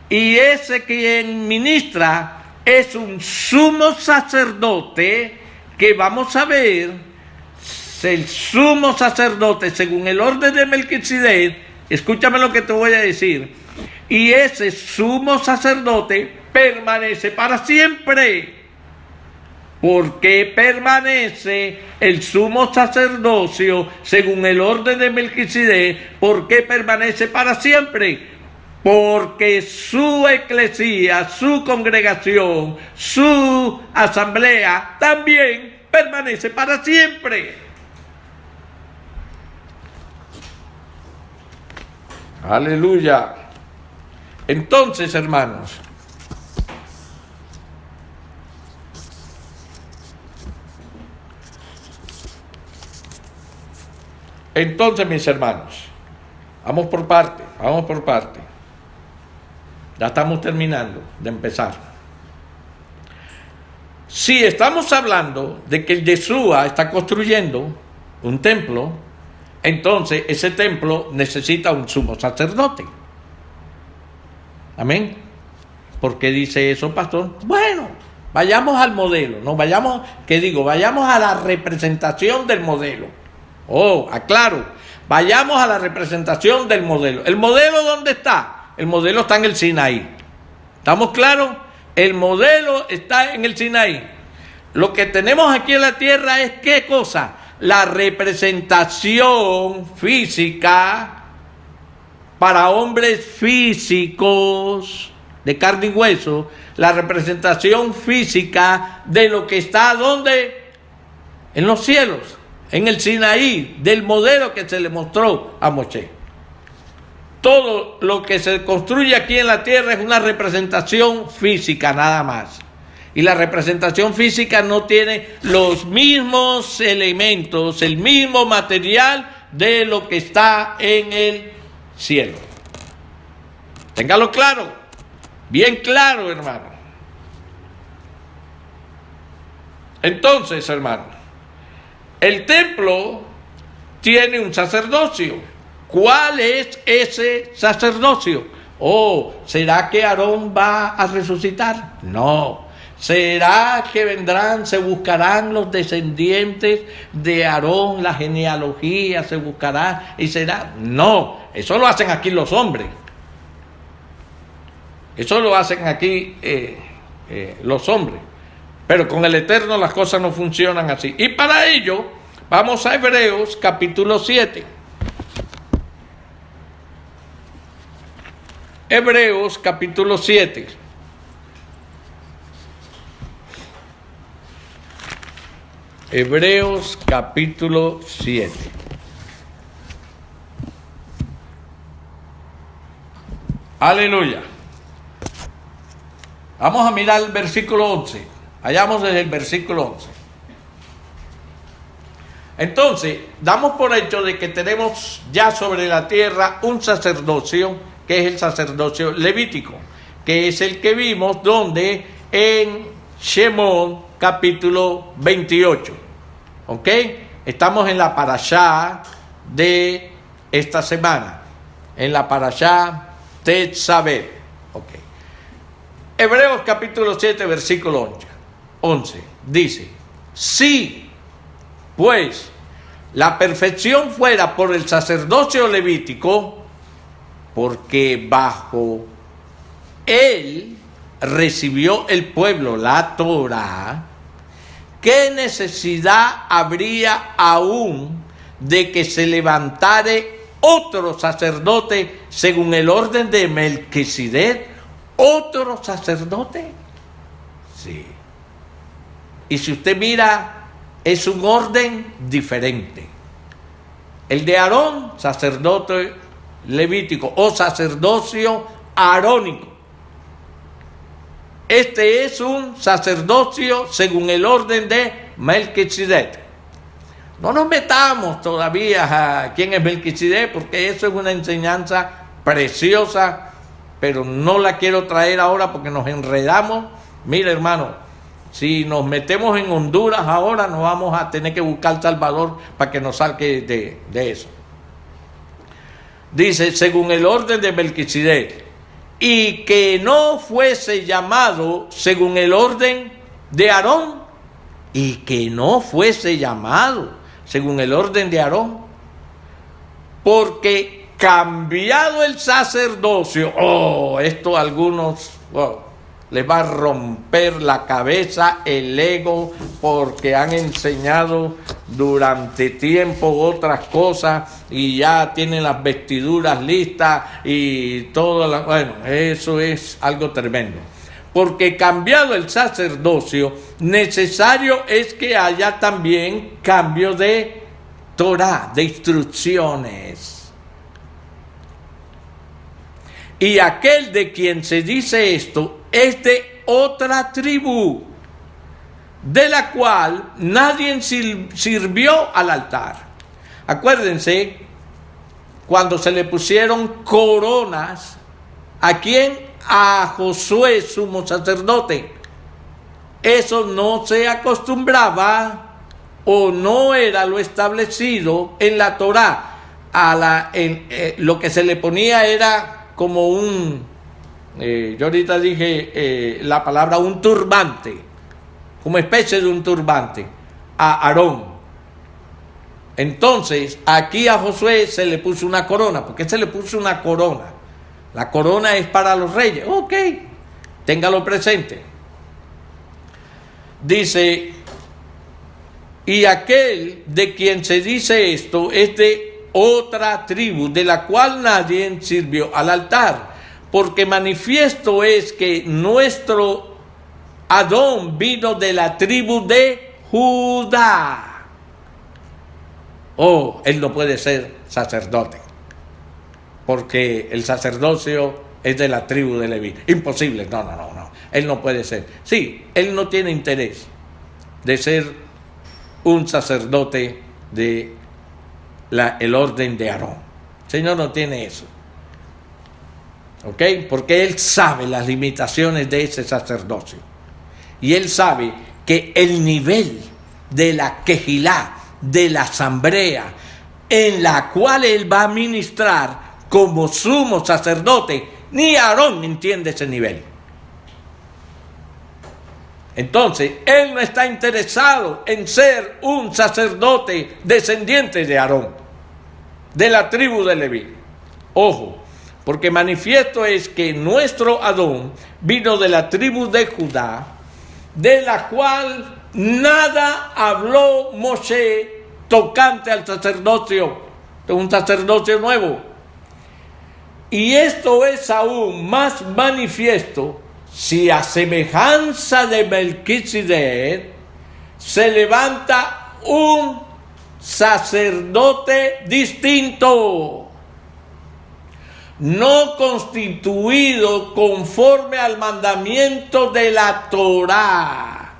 y ese quien ministra es un sumo sacerdote que vamos a ver. El sumo sacerdote según el orden de Melquisedec, escúchame lo que te voy a decir, y ese sumo sacerdote permanece para siempre. ¿Por qué permanece el sumo sacerdocio según el orden de Melquisedec? ¿Por qué permanece para siempre? Porque su eclesía, su congregación, su asamblea también permanece para siempre. Aleluya. Entonces, hermanos, mis hermanos, vamos por parte. Ya estamos terminando de empezar. Si estamos hablando de que el Yeshua está construyendo un templo, entonces ese templo necesita un sumo sacerdote. Amén. ¿Por qué dice eso, pastor? Bueno, vayamos al modelo, vayamos a la representación del modelo. Aclaro, vayamos a la representación del modelo. ¿El modelo dónde está? El modelo está en el Sinaí. ¿Estamos claros? El modelo está en el Sinaí. Lo que tenemos aquí en la tierra es ¿qué cosa? La representación física para hombres físicos de carne y hueso, la representación física de lo que está ¿dónde? En los cielos, en el Sinaí, del modelo que se le mostró a Moshe. Todo lo que se construye aquí en la tierra es una representación física nada más. Y la representación física no tiene los mismos elementos, el mismo material de lo que está en el cielo. Téngalo claro, bien claro, hermano. Entonces, hermano, el templo tiene un sacerdocio. ¿Cuál es ese sacerdocio? ¿Será que Aarón va a resucitar? No. ¿Será que vendrán, se buscarán los descendientes de Aarón, la genealogía se buscará y será? No, eso lo hacen aquí los hombres. Eso lo hacen aquí los hombres. Pero con el Eterno las cosas no funcionan así. Y para ello, vamos a Hebreos capítulo 7. Hebreos capítulo 7. Hebreos capítulo 7. Aleluya. Vamos a mirar el versículo 11. Vayamos desde el versículo 11. Entonces, damos por hecho de que tenemos ya sobre la tierra un sacerdocio, que es el sacerdocio levítico, que es el que vimos donde en Shemot capítulo 28. ¿Ok? Estamos en la parashá de esta semana, en la parashá Tetzaveh. ¿Ok? Hebreos capítulo 7, versículo 11, dice: si pues la perfección fuera por el sacerdocio levítico, porque bajo él recibió el pueblo la Torá, ¿qué necesidad habría aún de que se levantare otro sacerdote según el orden de Melquisedec? ¿Otro sacerdote? Sí. Y si usted mira, es un orden diferente. El de Aarón, sacerdote levítico o sacerdocio arónico. Este es un sacerdocio según el orden de Melquisedec. No nos metamos todavía a quién es Melquisedec, porque eso es una enseñanza preciosa, pero no la quiero traer ahora porque nos enredamos. Mira, hermano, si nos metemos en Honduras ahora, nos vamos a tener que buscar Salvador para que nos saque de eso. Dice, según el orden de Melquisedec, y que no fuese llamado según el orden de Aarón, y que no fuese llamado según el orden de Aarón, porque cambiado el sacerdocio, esto a algunos les va a romper la cabeza, el ego, porque han enseñado durante tiempo otras cosas y ya tienen las vestiduras listas y todo. Bueno, eso es algo tremendo. Porque cambiado el sacerdocio, necesario es que haya también cambio de Torá, de instrucciones. Y aquel de quien se dice esto es de otra tribu, de la cual nadie sirvió al altar. Acuérdense, cuando se le pusieron coronas, ¿a quién? A Josué, sumo sacerdote. Eso no se acostumbraba o no era lo establecido en la Torá. Lo que se le ponía era como yo ahorita dije la palabra un turbante, como especie de un turbante, a Aarón. Entonces, aquí a Josué se le puso una corona. ¿Por qué se le puso una corona? La corona es para los reyes. Ok, téngalo presente. Dice, y aquel de quien se dice esto es de otra tribu, de la cual nadie sirvió al altar, porque manifiesto es que nuestro Adón vino de la tribu de Judá. Él no puede ser sacerdote, porque el sacerdocio es de la tribu de Leví. Imposible, no, él no puede ser. Sí, él no tiene interés de ser un sacerdote de el orden de Aarón. El Señor no tiene eso. ¿Ok? Porque Él sabe las limitaciones de ese sacerdocio. Y Él sabe que el nivel de la quejilá, de la asamblea, en la cual él va a ministrar como sumo sacerdote, ni Aarón entiende ese nivel. Entonces, él no está interesado en ser un sacerdote descendiente de Aarón, de la tribu de Leví. Ojo, porque manifiesto es que nuestro Adón vino de la tribu de Judá, de la cual nada habló Moshe tocante al sacerdocio, de un sacerdocio nuevo. Y esto es aún más manifiesto si a semejanza de Melquisedec se levanta un sacerdote distinto, no constituido conforme al mandamiento de la Torá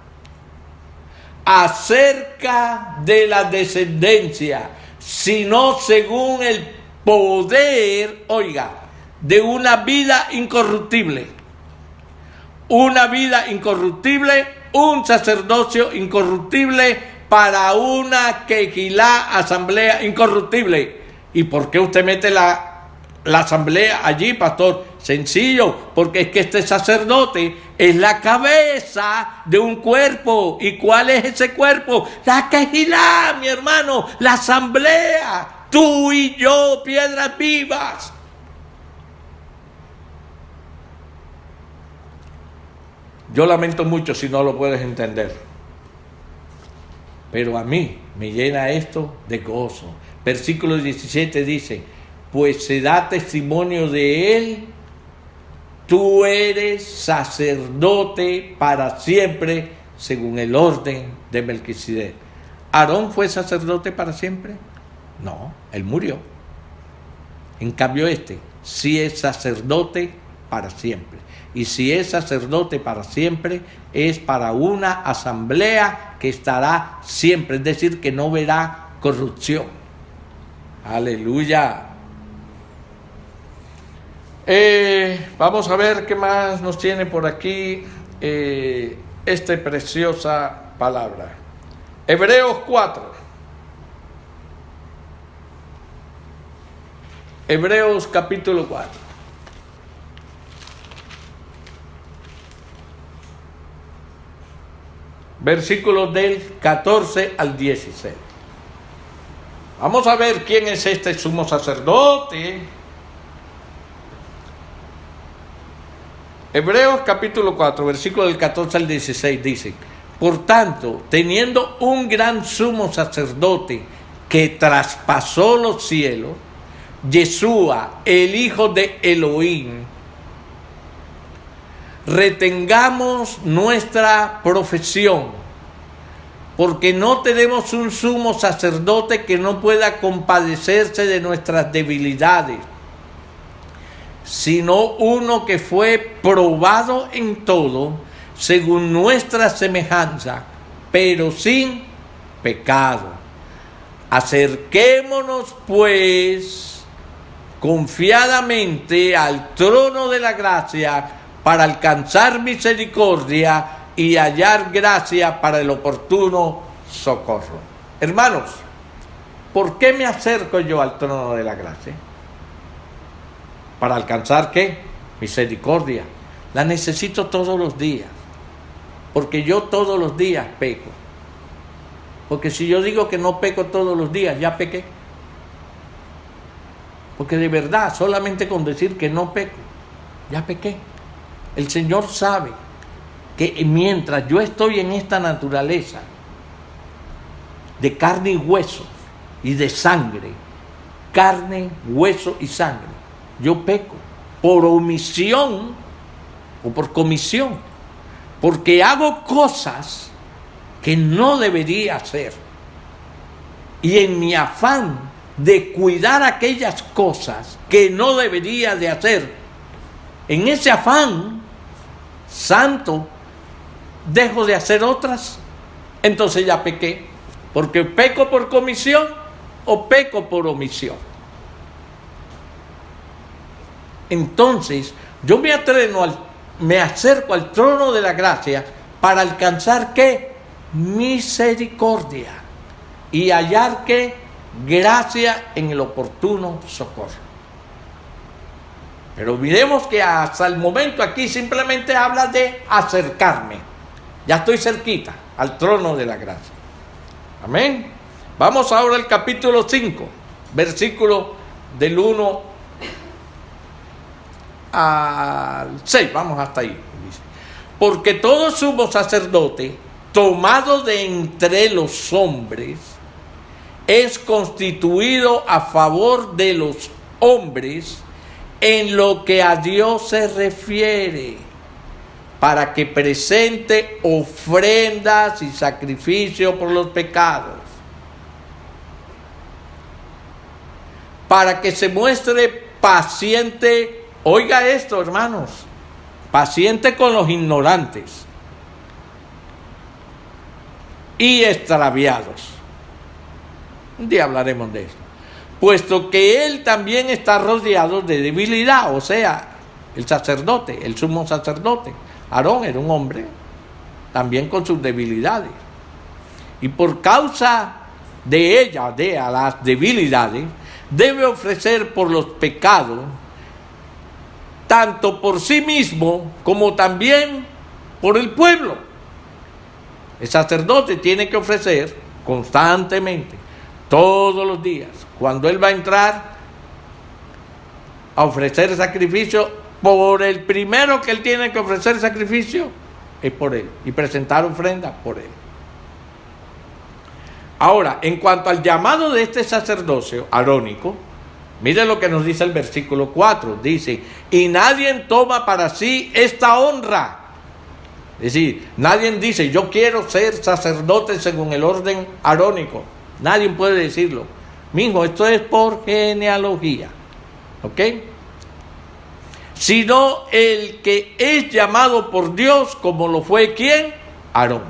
acerca de la descendencia, sino según el poder, oiga, de una vida incorruptible. Una vida incorruptible, un sacerdocio incorruptible para una quejilá, asamblea incorruptible. ¿Y por qué usted mete la asamblea allí, pastor? Sencillo, porque es que este sacerdote es la cabeza de un cuerpo. ¿Y cuál es ese cuerpo? La quejilá, mi hermano, la asamblea. Tú y yo, piedras vivas. Yo lamento mucho si no lo puedes entender, pero a mí me llena esto de gozo. Versículo 17 dice, pues se da testimonio de él, tú eres sacerdote para siempre, según el orden de Melquisedec. ¿Aarón fue sacerdote para siempre? No, él murió. En cambio este sí es sacerdote para siempre. Y si es sacerdote para siempre, es para una asamblea que estará siempre, es decir, que no verá corrupción. Aleluya. Vamos a ver qué más nos tiene por aquí esta preciosa palabra. Hebreos 4. Hebreos capítulo 4. Versículos del 14 al 16. Vamos a ver quién es este sumo sacerdote. Hebreos capítulo 4, versículos del 14 al 16 dice, por tanto, teniendo un gran sumo sacerdote que traspasó los cielos, Yeshua, el Hijo de Elohim, retengamos nuestra profesión, porque no tenemos un sumo sacerdote que no pueda compadecerse de nuestras debilidades, sino uno que fue probado en todo, según nuestra semejanza, pero sin pecado. Acerquémonos, pues, confiadamente al trono de la gracia, para alcanzar misericordia y hallar gracia para el oportuno socorro. Hermanos, ¿por qué me acerco yo al trono de la gracia? ¿Para alcanzar qué? Misericordia. La necesito todos los días, porque yo todos los días peco. Porque si yo digo que no peco todos los días, ya pequé. Porque de verdad, solamente con decir que no peco, ya pequé. El Señor sabe que mientras yo estoy en esta naturaleza de carne y hueso y de sangre, carne, hueso y sangre, yo peco por omisión o por comisión, porque hago cosas que no debería hacer. Y en mi afán de cuidar aquellas cosas que no debería de hacer, en ese afán santo, dejo de hacer otras, entonces ya pequé, porque peco por comisión o peco por omisión. Entonces yo me acerco al trono de la gracia para alcanzar ¿qué? misericordia y hallar que gracia en el oportuno socorro. Pero miremos que hasta el momento aquí simplemente habla de acercarme. Ya estoy cerquita al trono de la gracia. Amén. Vamos ahora al capítulo 5, versículo del 1 al 6. Vamos hasta ahí. Dice: porque todo sumo sacerdote, tomado de entre los hombres, es constituido a favor de los hombres en lo que a Dios se refiere, para que presente ofrendas y sacrificio por los pecados, para que se muestre paciente. Oiga esto, hermanos, paciente con los ignorantes y extraviados. Un día hablaremos de esto. Puesto que él también está rodeado de debilidad, o sea, el sacerdote, el sumo sacerdote. Aarón era un hombre también con sus debilidades. Y por causa de ella, de las debilidades, debe ofrecer por los pecados, tanto por sí mismo como también por el pueblo. El sacerdote tiene que ofrecer constantemente, todos los días, cuando él va a entrar a ofrecer sacrificio, por el primero que él tiene que ofrecer sacrificio es por él, y presentar ofrenda por él. Ahora, en cuanto al llamado de este sacerdocio arónico, mire lo que nos dice el versículo 4, dice: y nadie toma para sí esta honra. Es decir, nadie dice: yo quiero ser sacerdote según el orden arónico. Nadie puede decirlo. Mijo, esto es por genealogía. ¿Ok? Sino el que es llamado por Dios, como lo fue ¿quién? Aarón.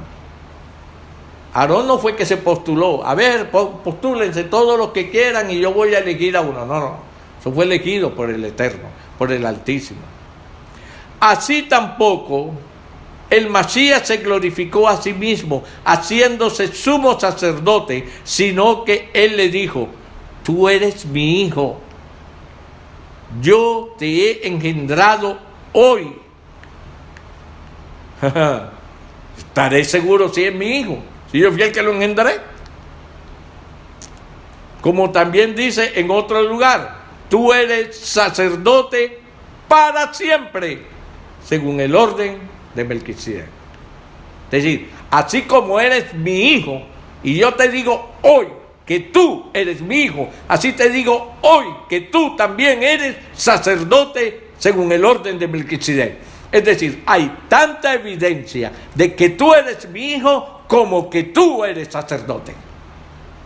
Aarón no fue que se postuló. A ver, postúlense todos los que quieran y yo voy a elegir a uno. No, no. Eso fue elegido por el Eterno, por el Altísimo. Así tampoco el Masías se glorificó a sí mismo, haciéndose sumo sacerdote, sino que él le dijo: tú eres mi hijo, yo te he engendrado hoy. Estaré seguro si es mi hijo, si yo fui el que lo engendré. Como también dice en otro lugar: tú eres sacerdote para siempre, según el orden de Melquisedec. Es decir, así como eres mi hijo, y yo te digo hoy que tú eres mi hijo, así te digo hoy que tú también eres sacerdote según el orden de Melquisedec. Es decir, hay tanta evidencia de que tú eres mi hijo como que tú eres sacerdote.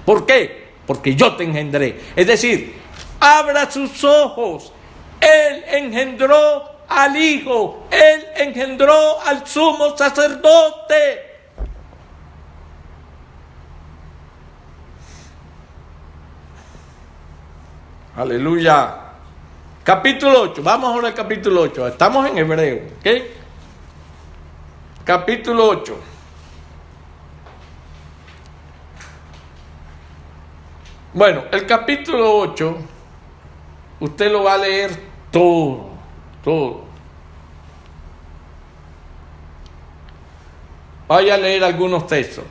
¿Por qué? Porque yo te engendré. Es decir, abra sus ojos. Él engendró al Hijo, él engendró al sumo sacerdote. Aleluya. Capítulo 8, vamos ahora al capítulo 8. Estamos en Hebreo, ¿ok? Capítulo 8. Bueno, el capítulo 8, usted lo va a leer todo. Vaya a leer algunos textos.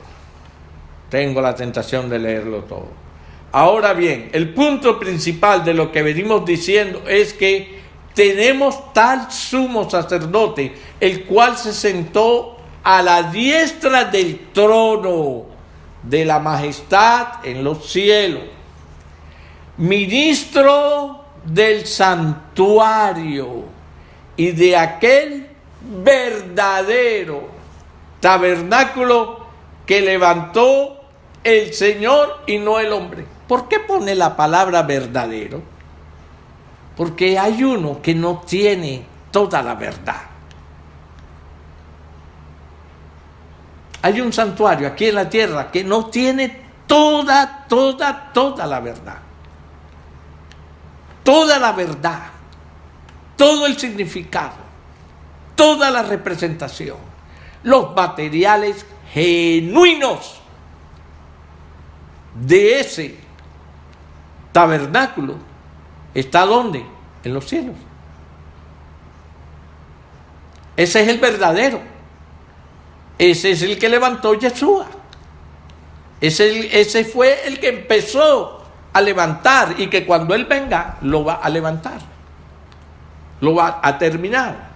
Tengo la tentación de leerlo todo. Ahora bien, el punto principal de lo que venimos diciendo es que tenemos tal sumo sacerdote, el cual se sentó a la diestra del trono de la majestad en los cielos, ministro del santuario y de aquel verdadero tabernáculo que levantó el Señor y no el hombre. ¿Por qué pone la palabra verdadero? Porque hay uno que no tiene toda la verdad. Hay un santuario aquí en la tierra que no tiene toda la verdad. Toda la verdad, todo el significado, toda la representación, los materiales genuinos de ese tabernáculo, ¿está dónde? En los cielos. Ese es el verdadero. Ese es el que levantó Yeshua. Ese fue el que empezó a levantar, y que cuando Él venga lo va a levantar, lo va a terminar.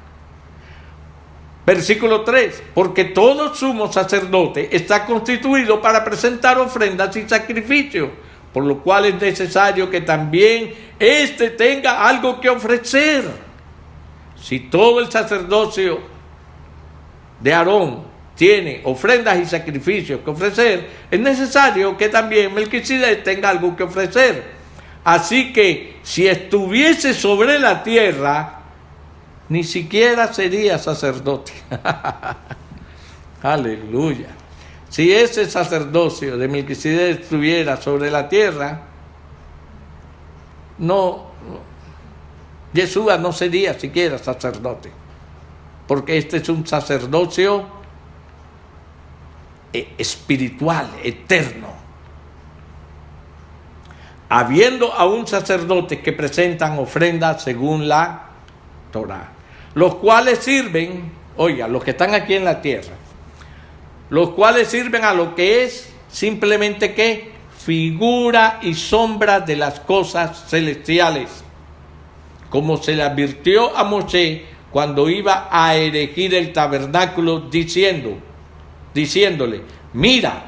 Versículo 3, porque todo sumo sacerdote está constituido para presentar ofrendas y sacrificios, por lo cual es necesario que también éste tenga algo que ofrecer. Si todo el sacerdocio de Aarón tiene ofrendas y sacrificios que ofrecer, es necesario que también Melquisedec tenga algo que ofrecer. Así que si estuviese sobre la tierra, ni siquiera sería sacerdote. Aleluya. Si ese sacerdocio de Melquisedec estuviera sobre la tierra, Yeshua no sería siquiera sacerdote, porque este es un sacerdocio espiritual, eterno. Habiendo aún sacerdotes que presentan ofrendas según la Torah, los cuales sirven, oiga, los que están aquí en la tierra, los cuales sirven a lo que es simplemente ¿qué? Figura y sombra de las cosas celestiales, como se le advirtió a Moshe cuando iba a erigir el tabernáculo, diciéndole, mira,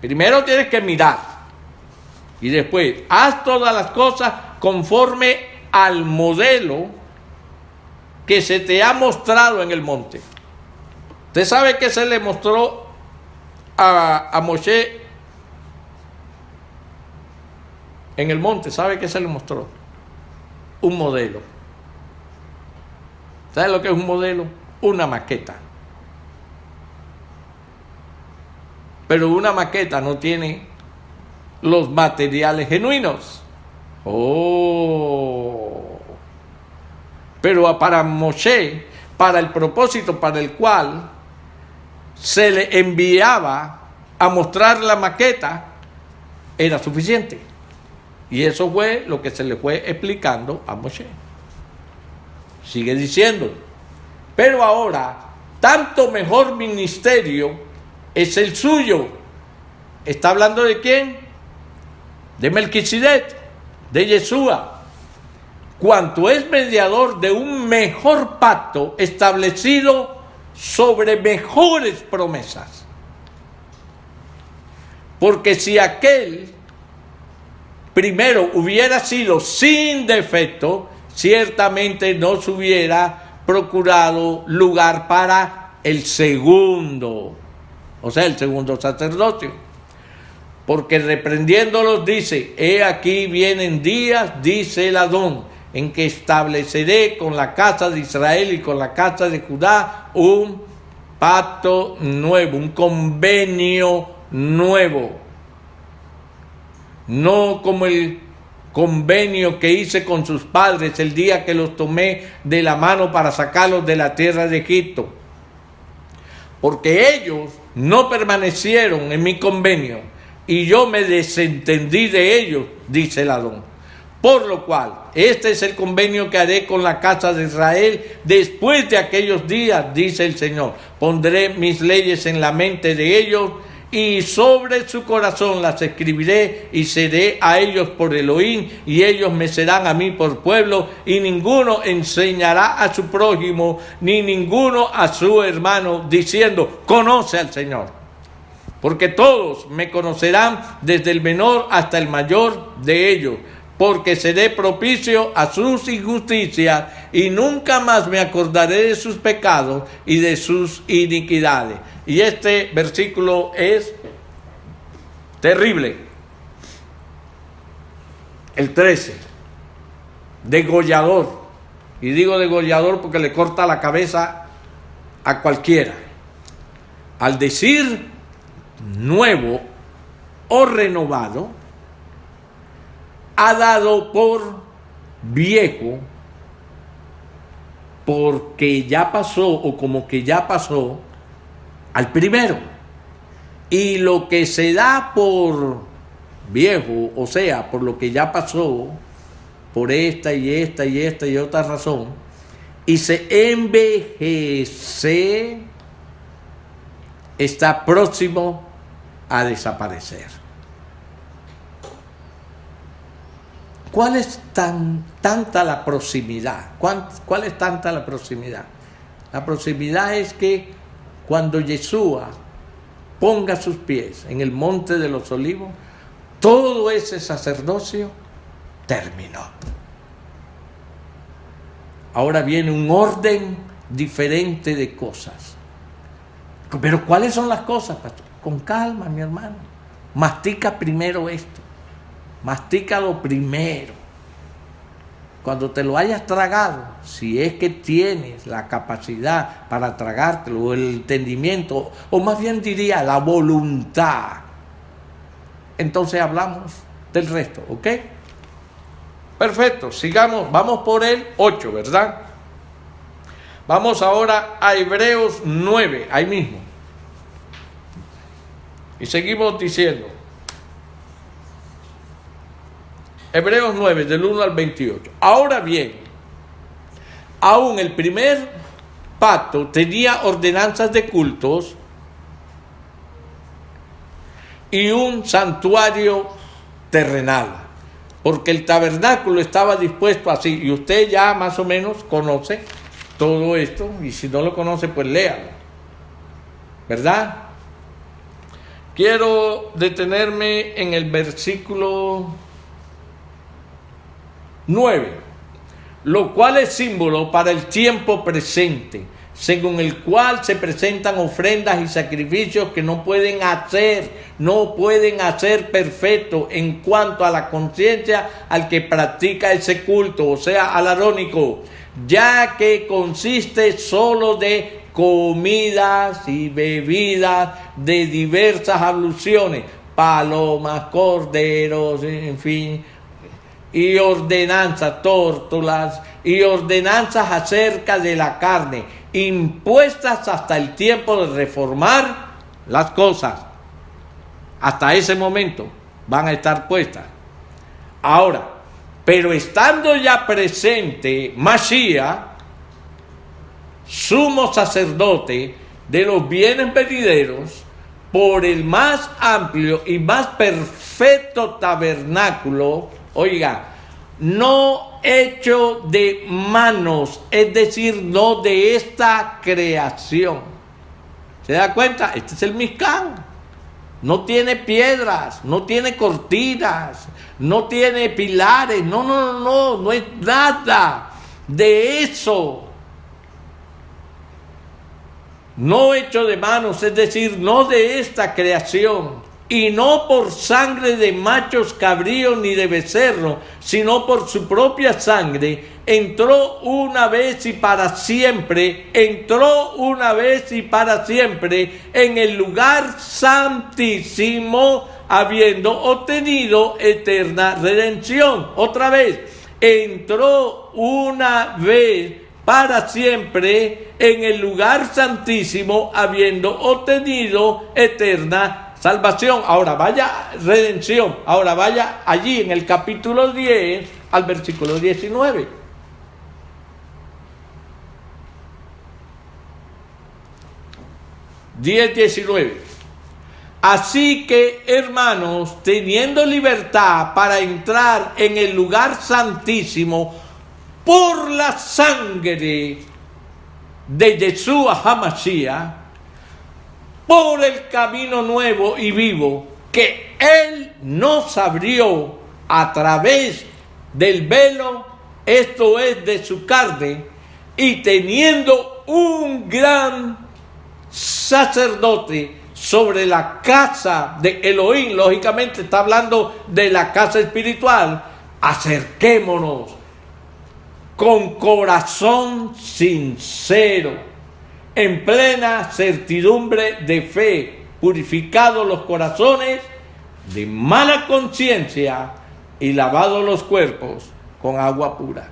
primero tienes que mirar, y después haz todas las cosas conforme al modelo que se te ha mostrado en el monte. ¿Usted sabe qué se le mostró a Moshe en el monte? ¿Sabe qué se le mostró? Un modelo. ¿Sabe lo que es un modelo? Una maqueta. Pero una maqueta no tiene los materiales genuinos. Pero para Moshe, para el propósito para el cual se le enviaba a mostrar la maqueta, era suficiente. Y eso fue lo que se le fue explicando a Moshe. Sigue diciendo, pero ahora, tanto mejor ministerio es el suyo. ¿Está hablando de quién? De Melquisedec, de Yeshua. Cuanto es mediador de un mejor pacto establecido sobre mejores promesas. Porque si aquel primero hubiera sido sin defecto, ciertamente no se hubiera procurado lugar para el segundo, o sea, el segundo sacerdocio. Porque reprendiéndolos dice, he aquí vienen días, dice el Adón, en que estableceré con la casa de Israel y con la casa de Judá un pacto nuevo, un convenio nuevo. No como el convenio que hice con sus padres el día que los tomé de la mano para sacarlos de la tierra de Egipto. Porque ellos no permanecieron en mi convenio y yo me desentendí de ellos, dice el Adón. Por lo cual, este es el convenio que haré con la casa de Israel después de aquellos días, dice el Señor. Pondré mis leyes en la mente de ellos y sobre su corazón las escribiré y seré a ellos por Elohim y ellos me serán a mí por pueblo y ninguno enseñará a su prójimo ni ninguno a su hermano diciendo, conoce al Señor. Porque todos me conocerán desde el menor hasta el mayor de ellos. Porque seré propicio a sus injusticias y nunca más me acordaré de sus pecados y de sus iniquidades. Y este versículo es terrible. El 13, degollador. Y digo degollador porque le corta la cabeza a cualquiera. Al decir nuevo o renovado, ha dado por viejo porque ya pasó o como que ya pasó al primero. Y lo que se da por viejo, o sea, por lo que ya pasó, por esta y esta y esta y otra razón, y se envejece, está próximo a desaparecer. ¿Cuál es tanta la proximidad? ¿Cuál es tanta la proximidad? La proximidad es que cuando Yeshua ponga sus pies en el monte de los olivos, todo ese sacerdocio terminó. Ahora viene un orden diferente de cosas. Pero ¿cuáles son las cosas, pastor? Con calma, mi hermano. Mastica primero esto. Mastícalo primero. Cuando te lo hayas tragado, si es que tienes la capacidad para tragártelo, o el entendimiento, o más bien diría la voluntad, entonces hablamos del resto, ¿ok? Perfecto, sigamos, vamos por el 8, ¿verdad? Vamos ahora a Hebreos 9, ahí mismo. Y seguimos diciendo. Hebreos 9, del 1 al 28. Ahora bien, aún el primer pacto tenía ordenanzas de cultos y un santuario terrenal, porque el tabernáculo estaba dispuesto así, y usted ya más o menos conoce todo esto, y si no lo conoce, pues léalo, ¿verdad? Quiero detenerme en el versículo 9, lo cual es símbolo para el tiempo presente, según el cual se presentan ofrendas y sacrificios que no pueden hacer perfecto en cuanto a la conciencia al que practica ese culto, o sea, al arónico, ya que consiste solo de comidas y bebidas de diversas abluciones, palomas, corderos, en fin, y ordenanzas, tórtolas, y ordenanzas acerca de la carne, impuestas hasta el tiempo de reformar las cosas. Hasta ese momento van a estar puestas. Ahora, pero estando ya presente Mashiach, sumo sacerdote de los bienes venideros, por el más amplio y más perfecto tabernáculo, oiga, no hecho de manos, es decir, no de esta creación. ¿Se da cuenta? Este es el Mishkan. No tiene piedras, no tiene cortinas, no tiene pilares, no es nada de eso. No hecho de manos, es decir, no de esta creación, y no por sangre de machos cabríos ni de becerro, sino por su propia sangre, entró una vez y para siempre en el lugar santísimo, habiendo obtenido eterna redención. Otra vez, entró una vez para siempre en el lugar santísimo, habiendo obtenido eterna salvación. Ahora vaya redención. Ahora vaya allí en el capítulo 10 al versículo 19. (10:19) Así que, hermanos, teniendo libertad para entrar en el lugar santísimo por la sangre de Yeshua HaMashiach, por el camino nuevo y vivo que Él nos abrió a través del velo, esto es, de su carne, y teniendo un gran sacerdote sobre la casa de Elohim, lógicamente está hablando de la casa espiritual, acerquémonos con corazón sincero, en plena certidumbre de fe, purificados los corazones de mala conciencia y lavados los cuerpos con agua pura.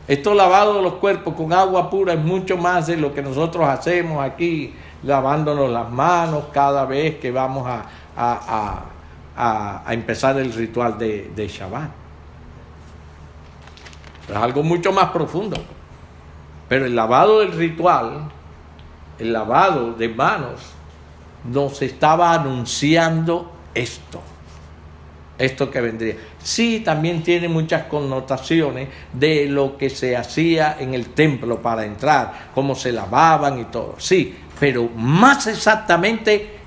Esto lavado de los cuerpos con agua pura es mucho más de lo que nosotros hacemos aquí lavándonos las manos cada vez que vamos a empezar el ritual de Shabbat. Es algo mucho más profundo. Pero el lavado del ritual, el lavado de manos, nos estaba anunciando esto que vendría. Sí, también tiene muchas connotaciones de lo que se hacía en el templo para entrar, cómo se lavaban y todo. Sí, pero más exactamente,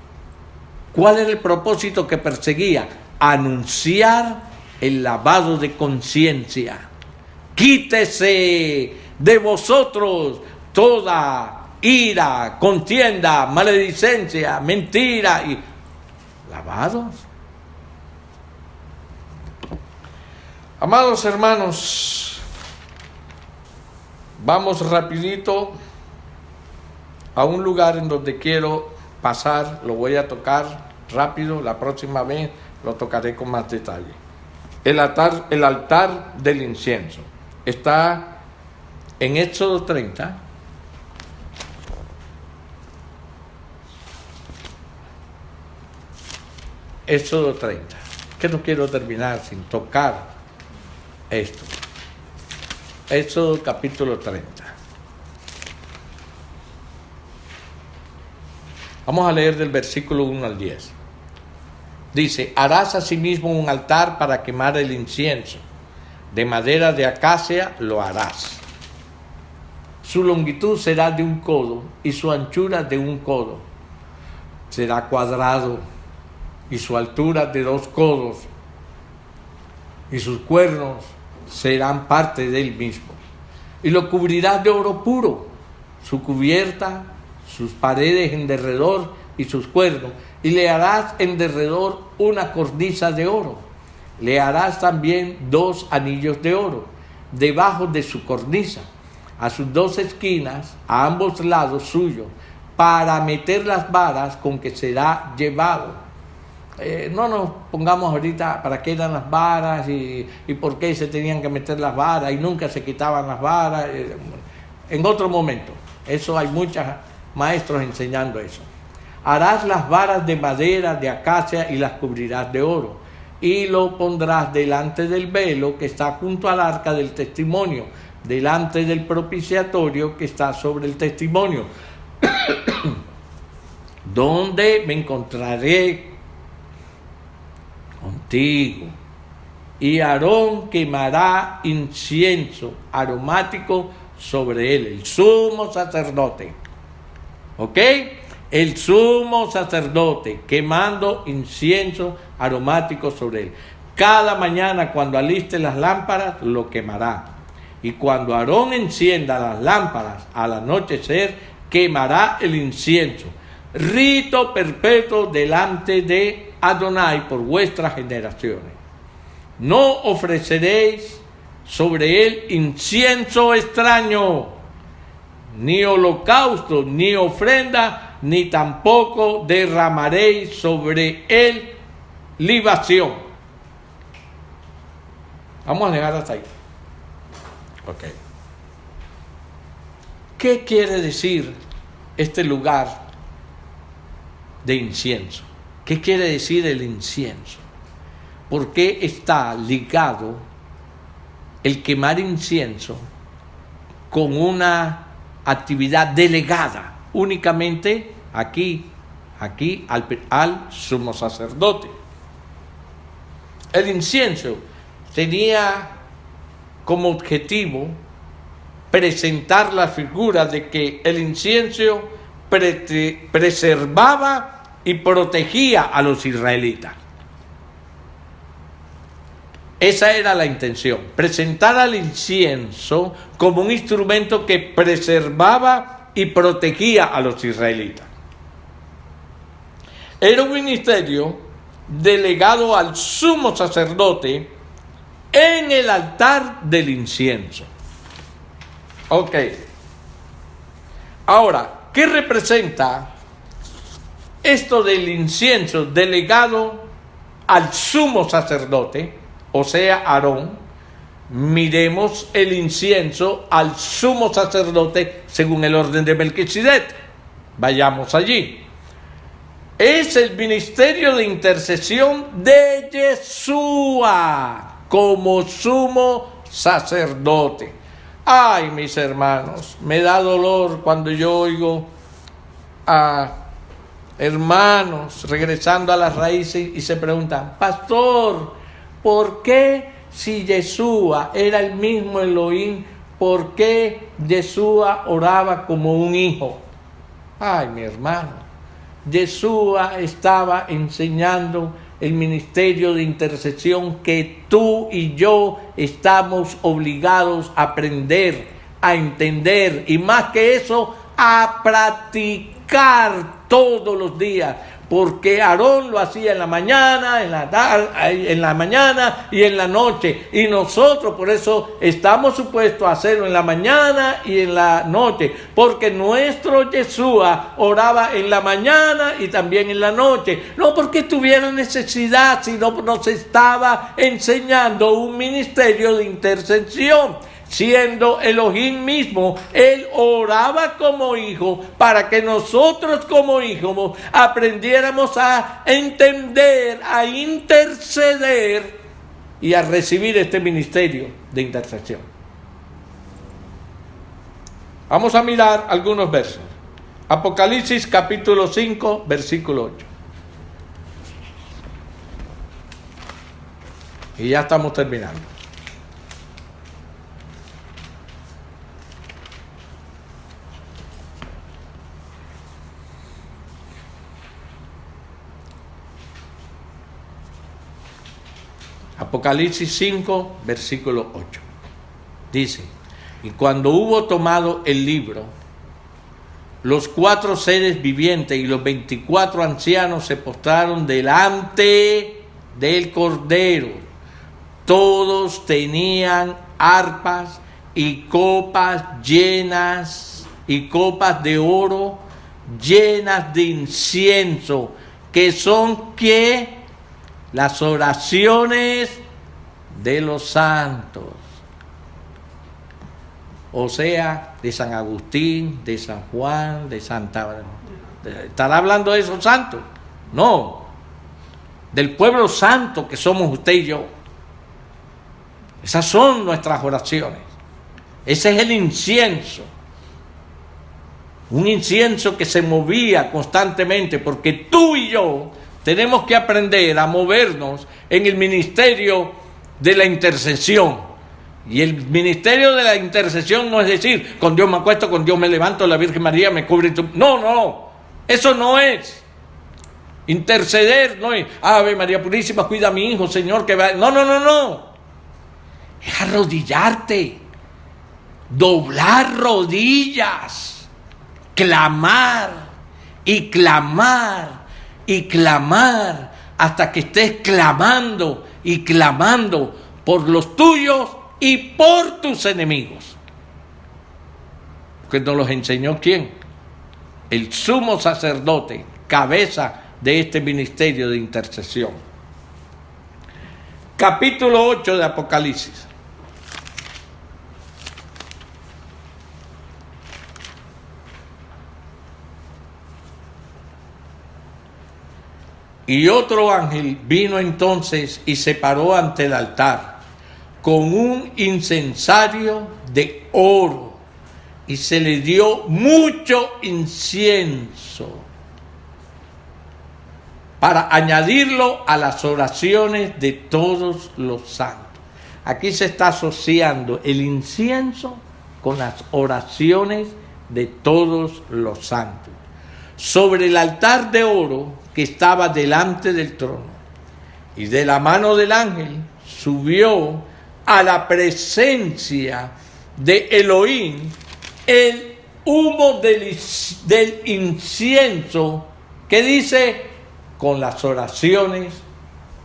¿cuál era el propósito que perseguía? Anunciar el lavado de conciencia. Quítese de vosotros toda ira, contienda, maledicencia, mentira y lavados. Amados hermanos, vamos rapidito a un lugar en donde quiero pasar, lo voy a tocar rápido, la próxima vez lo tocaré con más detalle. El altar del incienso está en Éxodo 30. Éxodo 30. Que no quiero terminar sin tocar esto. Éxodo capítulo 30. Vamos a leer del versículo 1 al 10. Dice: harás asimismo un altar para quemar el incienso. De madera de acacia lo harás. Su longitud será de 1 codo y su anchura de 1 codo. Será cuadrado y su altura de 2 codos. Y sus cuernos serán parte del mismo. Y lo cubrirás de oro puro, su cubierta, sus paredes en derredor y sus cuernos. Y le harás en derredor una cornisa de oro. Le harás también 2 anillos de oro debajo de su cornisa, a sus 2 esquinas, a ambos lados suyos, para meter las varas con que será llevado. No nos pongamos ahorita para qué eran las varas y por qué se tenían que meter las varas y nunca se quitaban las varas. En otro momento, eso hay muchos maestros enseñando eso. Harás las varas de madera de acacia y las cubrirás de oro. Y lo pondrás delante del velo que está junto al arca del testimonio, delante del propiciatorio que está sobre el testimonio, donde me encontraré contigo. Y Aarón quemará incienso aromático sobre él, el sumo sacerdote. ¿Ok? El sumo sacerdote quemando incienso aromático sobre él. Cada mañana cuando aliste las lámparas lo quemará. Y cuando Aarón encienda las lámparas al anochecer, quemará el incienso. Rito perpetuo delante de Adonai por vuestras generaciones. No ofreceréis sobre él incienso extraño, ni holocausto, ni ofrenda, ni tampoco derramaréis sobre él libación. Vamos a dejar hasta ahí. Ok. ¿Qué quiere decir este lugar de incienso? ¿Qué quiere decir el incienso? ¿Por qué está ligado el quemar incienso con una actividad delegada únicamente aquí al sumo sacerdote? El incienso tenía como objetivo presentar la figura de que el incienso preservaba y protegía a los israelitas. Esa era la intención, presentar al incienso como un instrumento que preservaba y protegía a los israelitas. Era un ministerio delegado al sumo sacerdote en el altar del incienso. Ok. Ahora, ¿qué representa esto del incienso delegado al sumo sacerdote, o sea, Aarón? Miremos el incienso al sumo sacerdote según el orden de Melquisedec. Vayamos allí. Es el ministerio de intercesión de Yeshua como sumo sacerdote. Ay, mis hermanos, me da dolor cuando yo oigo a hermanos regresando a las raíces y se preguntan: pastor, ¿por qué si Yeshua era el mismo Elohim, por qué Yeshua oraba como un hijo? Ay, mi hermano, Yeshua estaba enseñando el ministerio de intercesión que tú y yo estamos obligados a aprender, a entender y más que eso, a practicar todos los días. Porque Aarón lo hacía en la mañana, en la mañana y en la noche. Y nosotros por eso estamos supuestos a hacerlo en la mañana y en la noche. Porque nuestro Yeshua oraba en la mañana y también en la noche. No porque tuviera necesidad, sino nos estaba enseñando un ministerio de intercesión. Siendo Elohim mismo, Él oraba como hijo para que nosotros como hijos aprendiéramos a entender, a interceder y a recibir este ministerio de intercesión. Vamos a mirar algunos versos. Apocalipsis capítulo 5, versículo 8. Y ya estamos terminando. Apocalipsis 5, versículo 8. Dice: y cuando hubo tomado el libro, los 4 seres vivientes y los 24 ancianos se postraron delante del Cordero. Todos tenían arpas y copas llenas, y copas de oro llenas de incienso, que son ¿qué? Las oraciones de los santos. O sea, de San Agustín, de San Juan, de Santa... ¿Estará hablando de esos santos? No. Del pueblo santo que somos usted y yo. Esas son nuestras oraciones. Ese es el incienso. Un incienso que se movía constantemente, porque tú y yo tenemos que aprender a movernos en el ministerio de la intercesión. Y el ministerio de la intercesión no es decir, con Dios me acuesto, con Dios me levanto, la Virgen María me cubre. No, eso no es. Interceder no es, Ave María Purísima, cuida a mi hijo, Señor, que va. No. Es arrodillarte, doblar rodillas, clamar y clamar y clamar hasta que estés clamando y clamando por los tuyos y por tus enemigos. Que nos los enseñó ¿quién? El sumo sacerdote, cabeza de este ministerio de intercesión. Capítulo 8 de Apocalipsis. Y otro ángel vino entonces y se paró ante el altar con un incensario de oro, y se le dio mucho incienso para añadirlo a las oraciones de todos los santos. Aquí se está asociando el incienso con las oraciones de todos los santos. Sobre el altar de oro que estaba delante del trono, y de la mano del ángel subió a la presencia de Elohim el humo del incienso, que dice, con las oraciones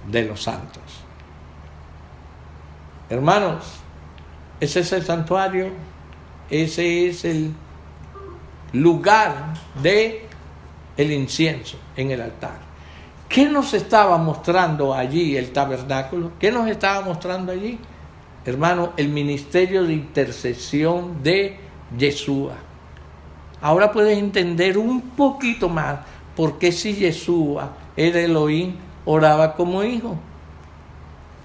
de los santos. Hermanos, ese es el santuario, ese es el lugar de el incienso en el altar. ¿Qué nos estaba mostrando allí el tabernáculo? ¿Qué nos estaba mostrando allí? Hermano, el ministerio de intercesión de Yeshua. Ahora puedes entender un poquito más por qué si Yeshua era Elohim, oraba como hijo.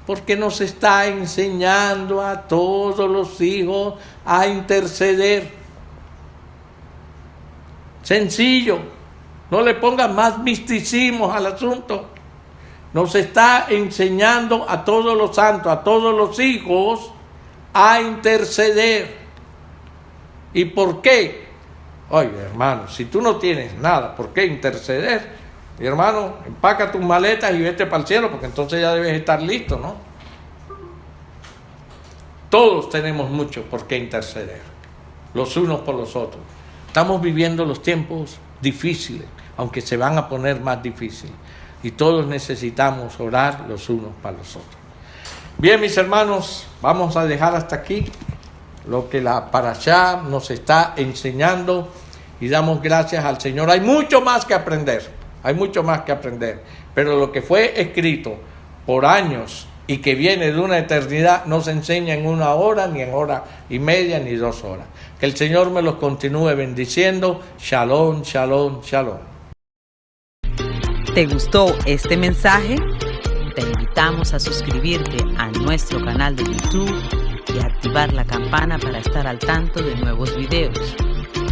Porque nos está enseñando a todos los hijos a interceder. Sencillo, no le pongan más misticismos al asunto. Nos está enseñando a todos los santos, a todos los hijos, a interceder. ¿Y por qué? Oye, hermano, si tú no tienes nada por qué interceder, mi hermano, empaca tus maletas y vete para el cielo, porque entonces ya debes estar listo, ¿no? Todos tenemos mucho por qué interceder, los unos por los otros. Estamos viviendo los tiempos difíciles, aunque se van a poner más difíciles. Y todos necesitamos orar los unos para los otros. Bien, mis hermanos, vamos a dejar hasta aquí lo que la Parashá nos está enseñando y damos gracias al Señor. Hay mucho más que aprender, pero lo que fue escrito por años y que viene de una eternidad no se enseña en 1 hora, ni en 1:30, ni 2 horas. Que el Señor me los continúe bendiciendo. Shalom, shalom, shalom. ¿Te gustó este mensaje? Te invitamos a suscribirte a nuestro canal de YouTube y activar la campana para estar al tanto de nuevos videos.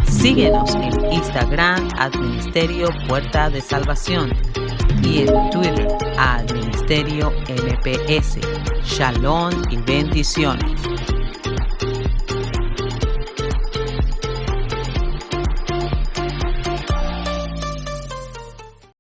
Síguenos en Instagram @Ministerio Puerta de Salvación y en Twitter @Ministerio MPS. Shalom y bendiciones.